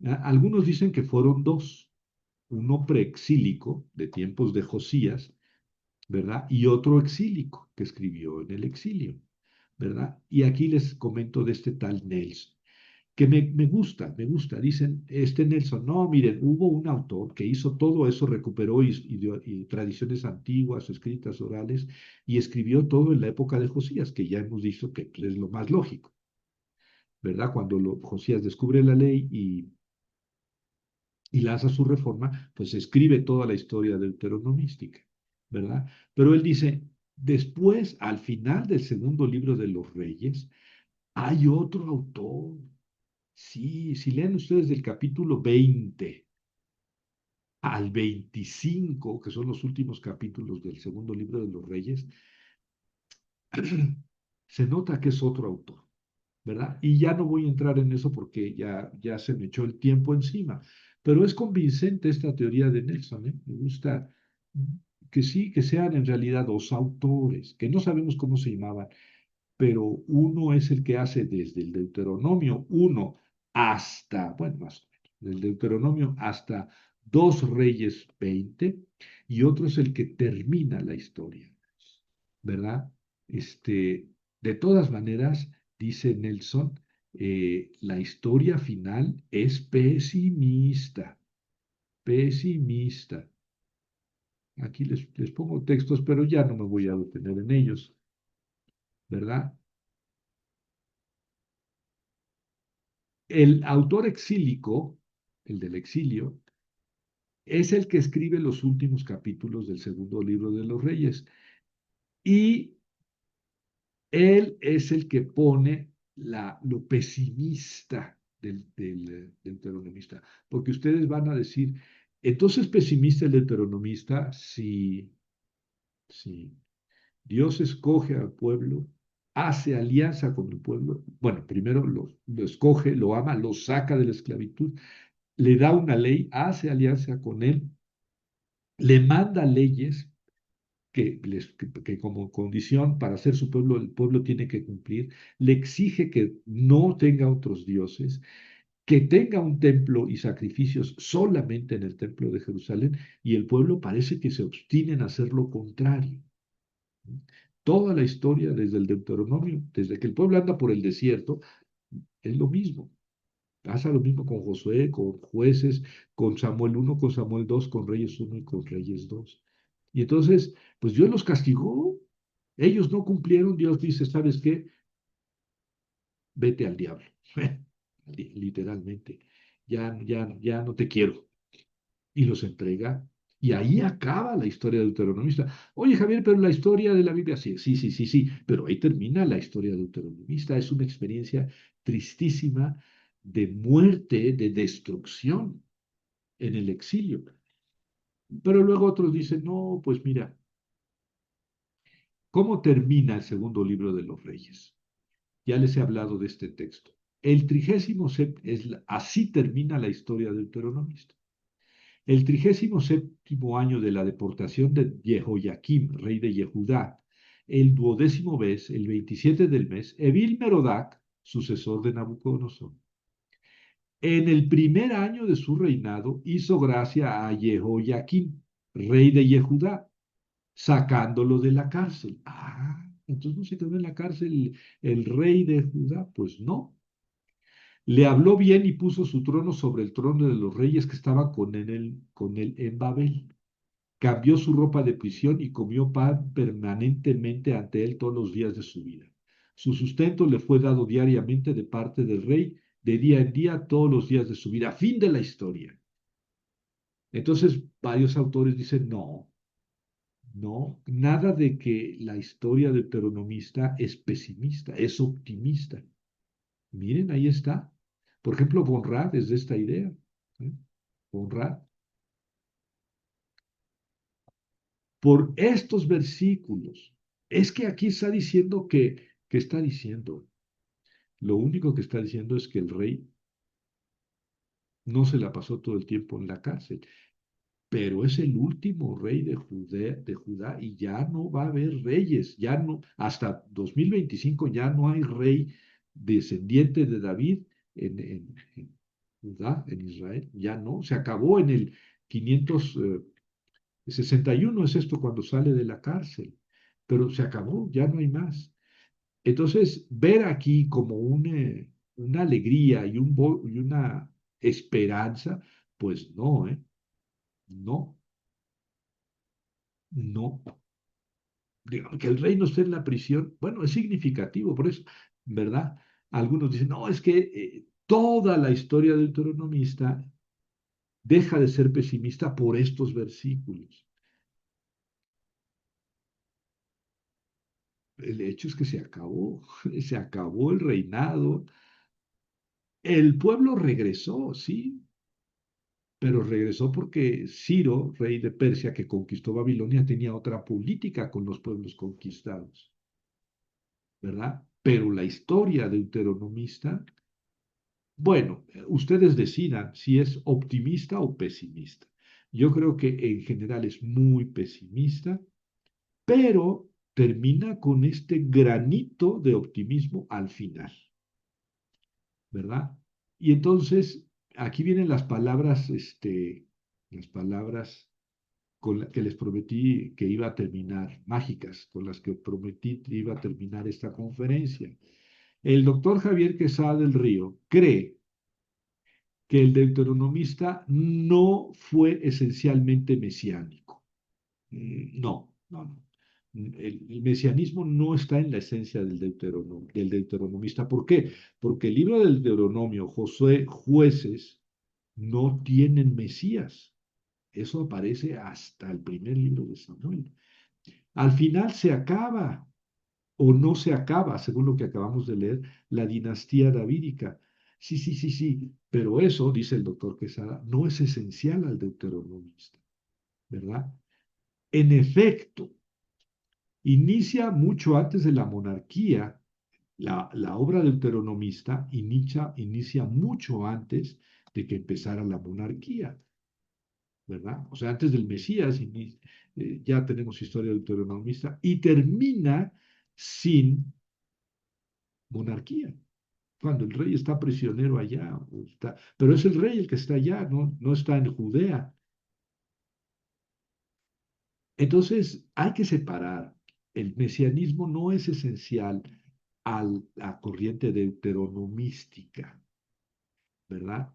Algunos dicen que fueron dos, uno preexílico, de tiempos de Josías, ¿verdad? Y otro exílico, que escribió en el exilio, ¿verdad? Y aquí les comento de este tal Nelson, que me gusta. Dicen, este Nelson, no, miren, hubo un autor que hizo todo eso, recuperó y tradiciones antiguas, escritas orales, y escribió todo en la época de Josías, que ya hemos dicho que pues, es lo más lógico, ¿verdad? Cuando Josías descubre la ley y lanza su reforma, pues escribe toda la historia deuteronomística, ¿verdad? Pero él dice, después, al final del segundo libro de los Reyes, hay otro autor. Sí, si leen ustedes del capítulo 20 al 25, que son los últimos capítulos del segundo libro de los Reyes, se nota que es otro autor, ¿verdad? Y ya no voy a entrar en eso porque ya se me echó el tiempo encima, pero es convincente esta teoría de Nelson, ¿eh? Me gusta que sí, que sean en realidad dos autores, que no sabemos cómo se llamaban, pero uno es el que hace desde el Deuteronomio 1 hasta, bueno, más o menos, del Deuteronomio hasta 2 Reyes 20, y otro es el que termina la historia, ¿verdad? De todas maneras, dice Nelson, la historia final es pesimista, pesimista. Aquí les pongo textos, pero ya no me voy a detener en ellos, ¿verdad? El autor exílico, el del exilio, es el que escribe los últimos capítulos del segundo libro de los Reyes. Y él es el que pone lo pesimista del deuteronomista. Porque ustedes van a decir, entonces pesimista el deuteronomista, si Dios escoge al pueblo, hace alianza con el pueblo. Bueno, primero lo escoge, lo ama, lo saca de la esclavitud, le da una ley, hace alianza con él, le manda leyes que como condición para ser su pueblo, el pueblo tiene que cumplir, le exige que no tenga otros dioses, que tenga un templo y sacrificios solamente en el templo de Jerusalén, y el pueblo parece que se obstina en hacer lo contrario. Toda la historia desde el Deuteronomio, desde que el pueblo anda por el desierto, es lo mismo. Pasa lo mismo con Josué, con jueces, con Samuel 1, con Samuel 2, con Reyes 1 y con Reyes 2. Y entonces, pues Dios los castigó. Ellos no cumplieron. Dios dice, ¿sabes qué? Vete al diablo. Literalmente. Ya no te quiero. Y los entrega. Y ahí acaba la historia deuteronomista. Oye, Javier, pero la historia de la Biblia, sí, sí, sí, sí, sí, pero ahí termina la historia deuteronomista. Es una experiencia tristísima de muerte, de destrucción en el exilio. Pero luego otros dicen, no, pues mira, ¿cómo termina el segundo libro de los Reyes? Ya les he hablado de este texto. El 37, así termina la historia deuteronomista. El 37º año de la deportación de Jehoiakim, rey de Yehudá, el 12º mes, el 27 del mes, Evil Merodac, sucesor de Nabucodonosor, en el primer año de su reinado hizo gracia a Jehoiakim, rey de Yehudá, sacándolo de la cárcel. Ah, entonces no se quedó en la cárcel el rey de Judá, pues no. Le habló bien y puso su trono sobre el trono de los reyes que estaban con él en Babel. Cambió su ropa de prisión y comió pan permanentemente ante él todos los días de su vida. Su sustento le fue dado diariamente de parte del rey, de día en día, todos los días de su vida. Fin de la historia. Entonces, varios autores dicen, no, no, nada de que la historia deuteronomista es pesimista, es optimista. Miren, ahí está. Por ejemplo, Bonrad es de esta idea. ¿Eh? Bonrad. Por estos versículos. Es que aquí está diciendo que está diciendo. Lo único que está diciendo es que el rey no se la pasó todo el tiempo en la cárcel, pero es el último rey de Judá y ya no va a haber reyes, ya no, hasta 2025 ya no hay rey descendiente de David en Judá, en Israel, ya no, se acabó en el 561, es esto cuando sale de la cárcel, pero se acabó, ya no hay más. Entonces, ver aquí como una alegría y una esperanza, pues no, ¿eh? No, no. Digamos, que el rey no esté en la prisión, bueno, es significativo, por eso, ¿verdad? Algunos dicen, no, es que toda la historia deuteronomista deja de ser pesimista por estos versículos. El hecho es que se acabó, se acabó el reinado. El pueblo regresó, sí, pero regresó porque Ciro, rey de Persia, que conquistó Babilonia, tenía otra política con los pueblos conquistados, ¿verdad? Pero la historia deuteronomista, bueno, ustedes decidan si es optimista o pesimista. Yo creo que en general es muy pesimista, pero termina con este granito de optimismo al final, ¿verdad? Y entonces, aquí vienen las palabras que les prometí que iba a terminar, mágicas, con las que prometí que iba a terminar esta conferencia. El doctor Javier Quesada del Río cree que el deuteronomista no fue esencialmente mesiánico. No, no, no. El mesianismo no está en la esencia del deuteronomista. ¿Por qué? Porque el libro del Deuteronomio, Josué, jueces, no tienen Mesías. Eso aparece hasta el primer libro de Samuel. Al final se acaba o no se acaba, según lo que acabamos de leer, la dinastía davídica. Sí, sí, sí, sí, pero eso, dice el doctor Quesada, no es esencial al deuteronomista, ¿verdad? En efecto, inicia mucho antes de la monarquía. La obra deuteronomista inicia mucho antes de que empezara la monarquía, ¿verdad? O sea, antes del Mesías ya tenemos historia deuteronomista y termina sin monarquía. cuando el rey está prisionero allá, pero es el rey el que está allá, no está en Judea. Entonces, hay que separar. El mesianismo no es esencial a la corriente deuteronomística, ¿verdad?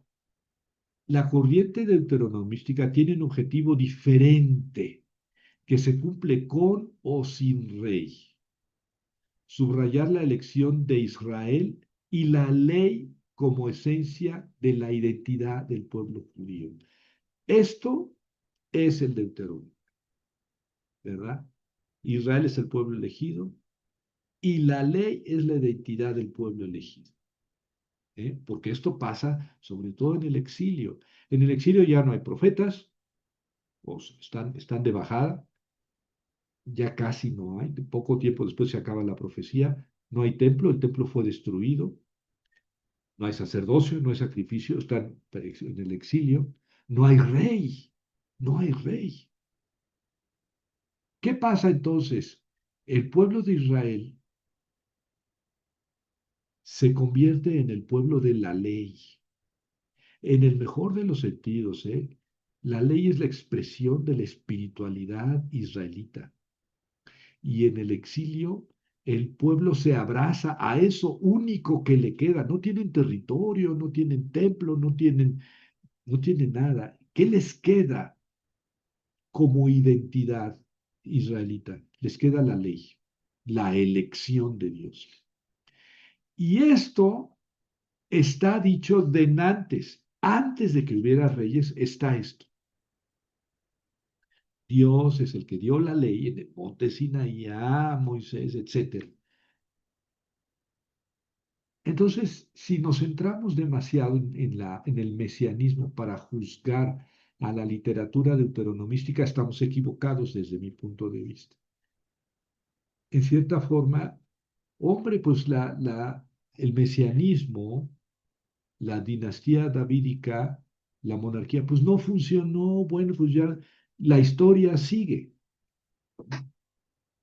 La corriente deuteronomística tiene un objetivo diferente que se cumple con o sin rey. Subrayar la elección de Israel y la ley como esencia de la identidad del pueblo judío. Esto es el Deuteronomio, ¿verdad? Israel es el pueblo elegido y la ley es la identidad del pueblo elegido. Porque esto pasa sobre todo en el exilio. En el exilio ya no hay profetas, pues están de bajada, ya casi no hay, poco tiempo después se acaba la profecía, no hay templo, el templo fue destruido, no hay sacerdocio, no hay sacrificio, están en el exilio, no hay rey, no hay rey. ¿Qué pasa entonces? El pueblo de Israel se convierte en el pueblo de la ley, en el mejor de los sentidos, ¿eh? La ley es la expresión de la espiritualidad israelita. Y en el exilio, el pueblo se abraza a eso único que le queda. No tienen territorio, no tienen templo, no tienen nada. ¿Qué les queda como identidad israelita? Les queda la ley, la elección de Dios. Y esto está dicho de antes de que hubiera reyes, está esto. Dios es el que dio la ley en el monte Sinaí a Moisés, etcétera. Entonces, si nos centramos demasiado en el mesianismo para juzgar a la literatura deuteronomística, estamos equivocados desde mi punto de vista. En cierta forma, hombre, pues el mesianismo, la dinastía davídica, la monarquía, pues no funcionó. Bueno, pues ya la historia sigue,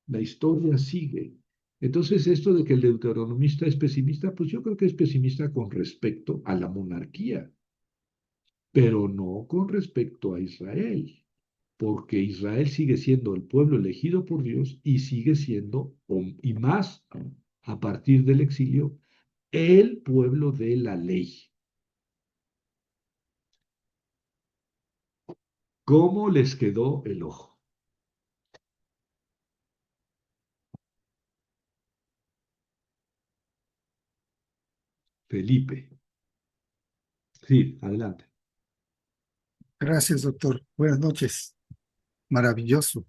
la historia sigue. Entonces, esto de que el deuteronomista es pesimista, pues yo creo que es pesimista con respecto a la monarquía, pero no con respecto a Israel, porque Israel sigue siendo el pueblo elegido por Dios y sigue siendo, y más a partir del exilio, el pueblo de la ley. ¿Cómo les quedó el ojo? Felipe. Sí, adelante. Gracias, doctor. Buenas noches. Maravilloso.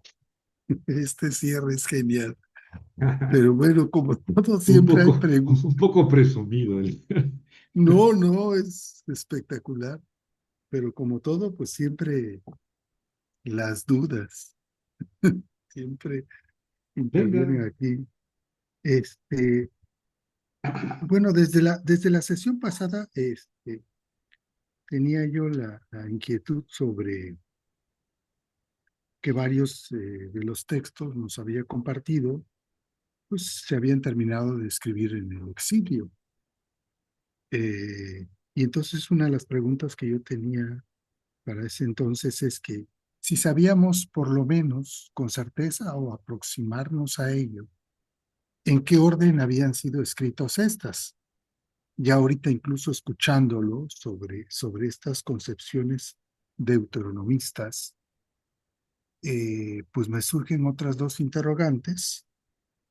Este cierre es genial. Pero bueno, como todo Un siempre hay poco, preguntas. un poco presumido él. No, no, es espectacular. Pero como todo, pues siempre las dudas, siempre Venga. intervienen aquí. Este, bueno, desde la sesión pasada, tenía yo la inquietud sobre que varios de los textos nos había compartido, pues se habían terminado de escribir en el exilio. Y entonces una de las preguntas que yo tenía para ese entonces es que si sabíamos por lo menos con certeza o aproximarnos a ello, en qué orden habían sido escritos estas. Ya ahorita incluso escuchándolo sobre estas concepciones deuteronomistas, pues me surgen otras dos interrogantes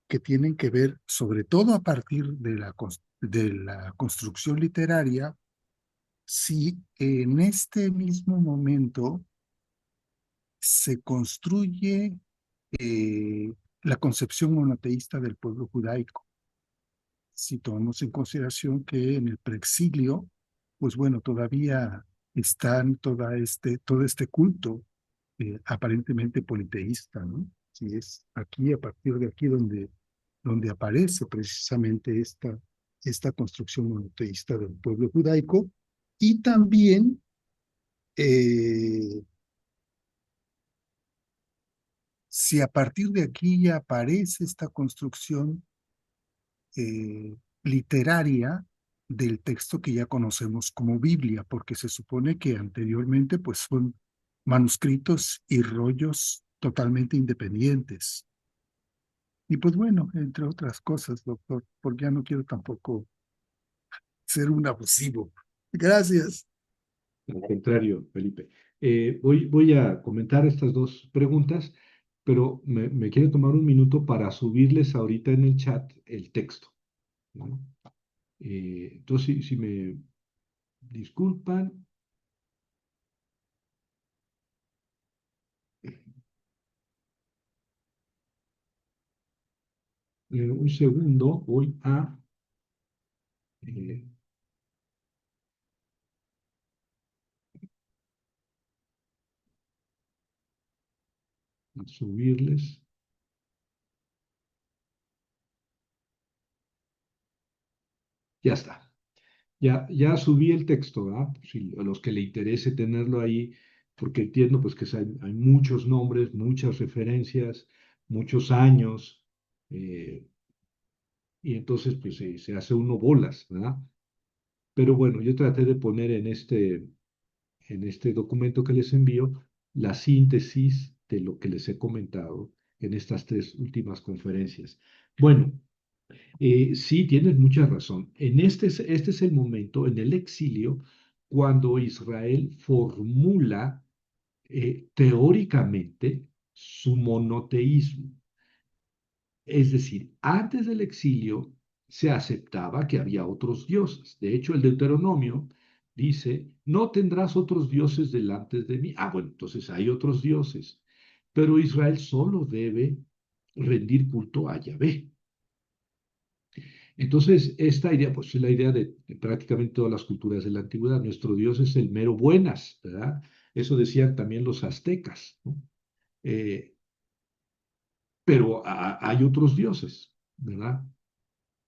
que tienen que ver sobre todo a partir de la construcción literaria, si en este mismo momento se construye la concepción monoteísta del pueblo judaico. Si tomamos en consideración que en el preexilio, pues bueno, todavía están todo este culto aparentemente politeísta, ¿no? Si es aquí, a partir de aquí, donde aparece precisamente esta construcción monoteísta del pueblo judaico, y también si a partir de aquí ya aparece esta construcción literaria del texto que ya conocemos como Biblia, porque se supone que anteriormente pues son manuscritos y rollos totalmente independientes. Y pues bueno, entre otras cosas, doctor, porque ya no quiero tampoco ser un abusivo. Gracias. Al contrario, Felipe. Voy a comentar estas dos preguntas, pero me quiero tomar un minuto para subirles ahorita en el chat el texto, ¿no? Entonces, si me disculpan, un segundo, voy eh, a subirles. Ya está. Ya subí el texto, ¿verdad? Si a los que le interese tenerlo ahí, porque entiendo pues que hay muchos nombres, muchas referencias, muchos años, eh, y entonces pues se hace uno bolas, ¿verdad? Pero bueno, yo traté de poner en este documento que les envío la síntesis de lo que les he comentado en estas tres últimas conferencias. Bueno, sí, tienes mucha razón. Este es el momento, en el exilio, cuando Israel formula teóricamente su monoteísmo. Es decir, antes del exilio se aceptaba que había otros dioses. De hecho, el Deuteronomio dice, no tendrás otros dioses delante de mí. Ah, bueno, entonces hay otros dioses. Pero Israel solo debe rendir culto a Yahvé. Entonces, esta idea, pues es la idea de prácticamente todas las culturas de la antigüedad. Nuestro Dios es el mero buenas, ¿verdad? Eso decían también los aztecas, ¿no? Eh, pero hay otros dioses, ¿verdad?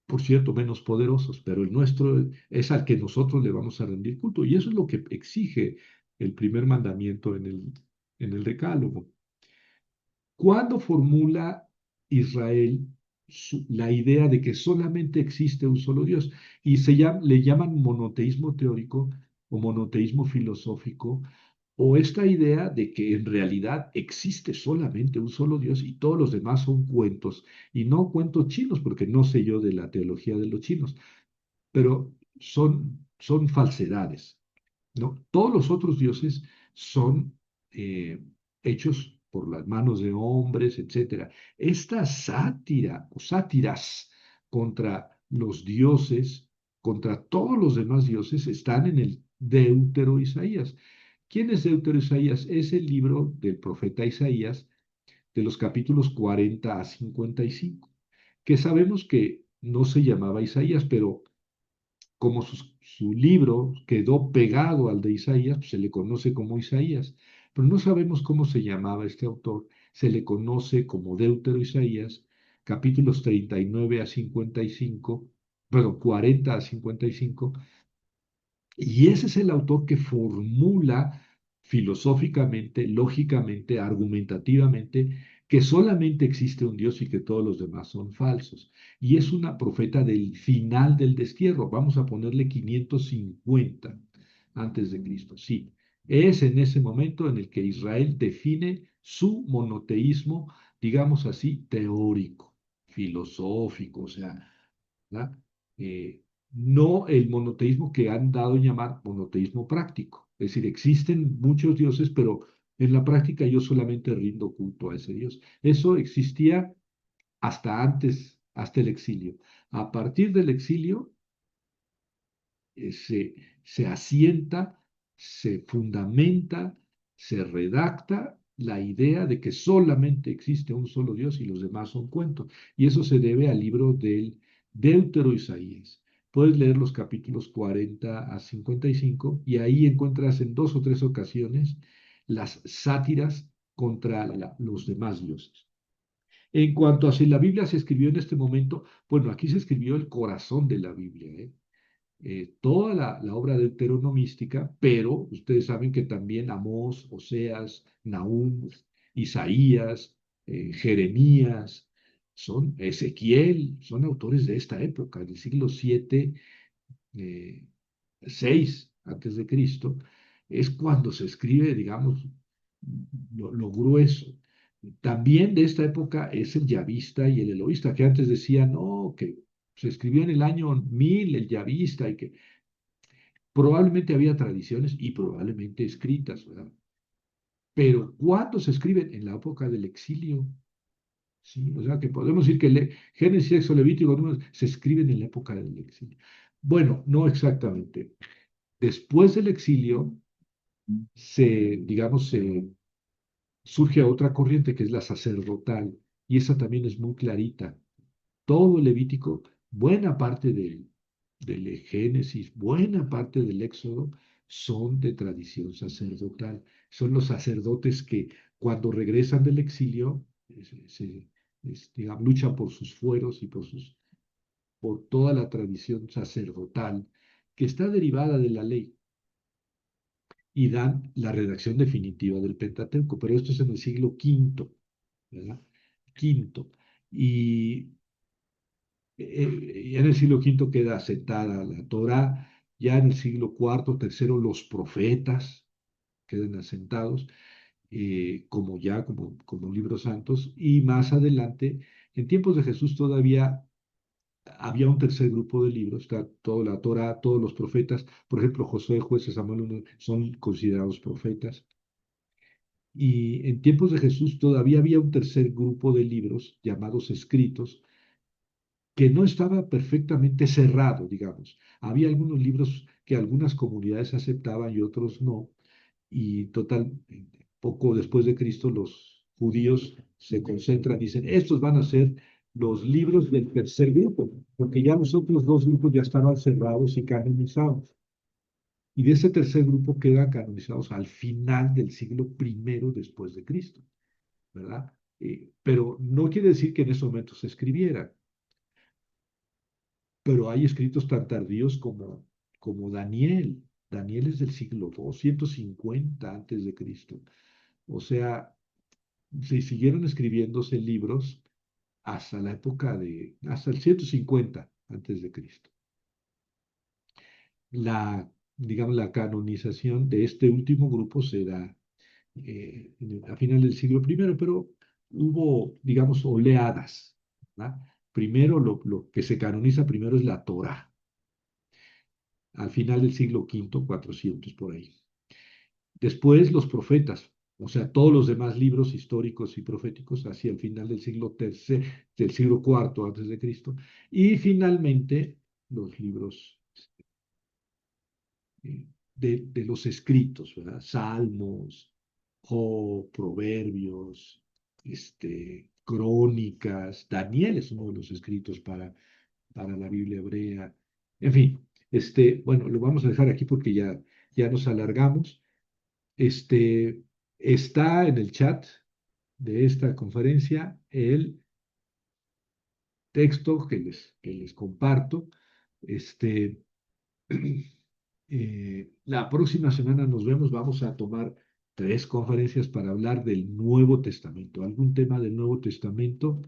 Por cierto, menos poderosos, pero el nuestro es al que nosotros le vamos a rendir culto. Y eso es lo que exige el primer mandamiento en el Decálogo. ¿Cuándo formula Israel la idea de que solamente existe un solo Dios? Y le llaman monoteísmo teórico o monoteísmo filosófico, o esta idea de que en realidad existe solamente un solo Dios y todos los demás son cuentos, y no cuentos chinos, porque no sé yo de la teología de los chinos, pero son falsedades, ¿no? Todos los otros dioses son hechos por las manos de hombres, etcétera. Esta sátira o sátiras contra los dioses, contra todos los demás dioses, están en el Deutero Isaías. ¿Quién es Deutero Isaías? Es el libro del profeta Isaías de los capítulos 40 a 55, que sabemos que no se llamaba Isaías, pero como su libro quedó pegado al de Isaías, pues se le conoce como Isaías, pero no sabemos cómo se llamaba este autor, se le conoce como Deutero Isaías, capítulos 39 a 55, bueno, 40 a 55, y ese es el autor que formula filosóficamente, lógicamente, argumentativamente, que solamente existe un Dios y que todos los demás son falsos. Y es una profeta del final del destierro. Vamos a ponerle 550 antes de Cristo. Sí, es en ese momento en el que Israel define su monoteísmo, digamos así, teórico, filosófico, o sea, ¿verdad? No el monoteísmo que han dado en llamar monoteísmo práctico. Es decir, existen muchos dioses, pero en la práctica yo solamente rindo culto a ese Dios. Eso existía hasta antes, hasta el exilio. A partir del exilio eh, se, se asienta, se fundamenta, se redacta la idea de que solamente existe un solo Dios y los demás son cuentos. Y eso se debe al libro del Deutero Isaías. Puedes leer los capítulos 40 a 55 y ahí encuentras en dos o tres ocasiones las sátiras contra los demás dioses. En cuanto a si la Biblia se escribió en este momento, bueno, aquí se escribió el corazón de la Biblia, ¿eh? Toda la obra deuteronomística, pero ustedes saben que también Amós, Oseas, Nahum, Isaías, Jeremías, son Ezequiel, son autores de esta época, del siglo 7 eh, 6 antes de Cristo, es cuando se escribe, digamos, lo grueso. También de esta época es el yavista y el eloísta, que antes decían, no, que se escribió en el año 1000 el yavista y que probablemente había tradiciones y probablemente escritas, ¿verdad? Pero ¿cuándo se escriben? En la época del exilio. Sí, o sea que podemos decir que Génesis, Éxodo, Levítico, Números, se escriben en la época del exilio. Bueno, no exactamente. Después del exilio, digamos, surge otra corriente que es la sacerdotal, y esa también es muy clarita. Todo el Levítico, buena parte del Génesis, buena parte del Éxodo, son de tradición sacerdotal. Son los sacerdotes que cuando regresan del exilio, digamos, luchan por sus fueros y por toda la tradición sacerdotal que está derivada de la ley y dan la redacción definitiva del Pentateuco, pero esto es en el siglo quinto, ¿verdad? Quinto. Y ya en el siglo quinto queda asentada la Torá, ya en el siglo cuarto, tercero, los profetas quedan asentados como libros santos, y más adelante, en tiempos de Jesús todavía había un tercer grupo de libros, está toda la Torá, todos los profetas, por ejemplo, Josué, Jueces, Samuel, son considerados profetas. Y en tiempos de Jesús todavía había un tercer grupo de libros llamados escritos, que no estaba perfectamente cerrado, digamos. Había algunos libros que algunas comunidades aceptaban y otros no. Y total, poco después de Cristo, los judíos se concentran y dicen, estos van a ser los libros del tercer grupo, porque ya los otros dos grupos ya estaban cerrados y canonizados. Y de ese tercer grupo quedan canonizados al final del siglo primero después de Cristo, ¿verdad? Pero no quiere decir que en ese momento se escribiera, pero hay escritos tan tardíos como Daniel. Daniel es del siglo 250 antes de Cristo. O sea, se siguieron escribiéndose libros hasta el 150 antes de Cristo. Digamos, la canonización de este último grupo se da a final del siglo primero, pero hubo, digamos, oleadas, ¿verdad? Primero, lo que se canoniza primero es la Torá, al final del siglo quinto, 400 por ahí. Después los profetas, o sea, todos los demás libros históricos y proféticos hacia el final del siglo tercero, del siglo cuarto antes de Cristo. Y finalmente los libros de los escritos, ¿verdad? Salmos, Job, Proverbios, Crónicas, Daniel es uno de los escritos para la Biblia hebrea. En fin, bueno, lo vamos a dejar aquí porque ya nos alargamos. Está en el chat de esta conferencia el texto que les comparto. Este, la próxima semana nos vemos, vamos a tomar 3 conferencias para hablar del Nuevo Testamento, algún tema del Nuevo Testamento.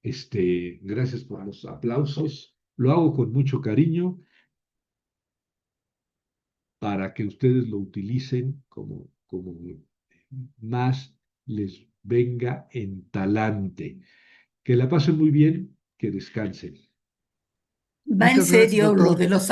Gracias por los aplausos. Lo hago con mucho cariño para que ustedes lo utilicen como más les venga en talante. Que la pasen muy bien, que descansen. Va en Muchas gracias, serio lo doctor. de los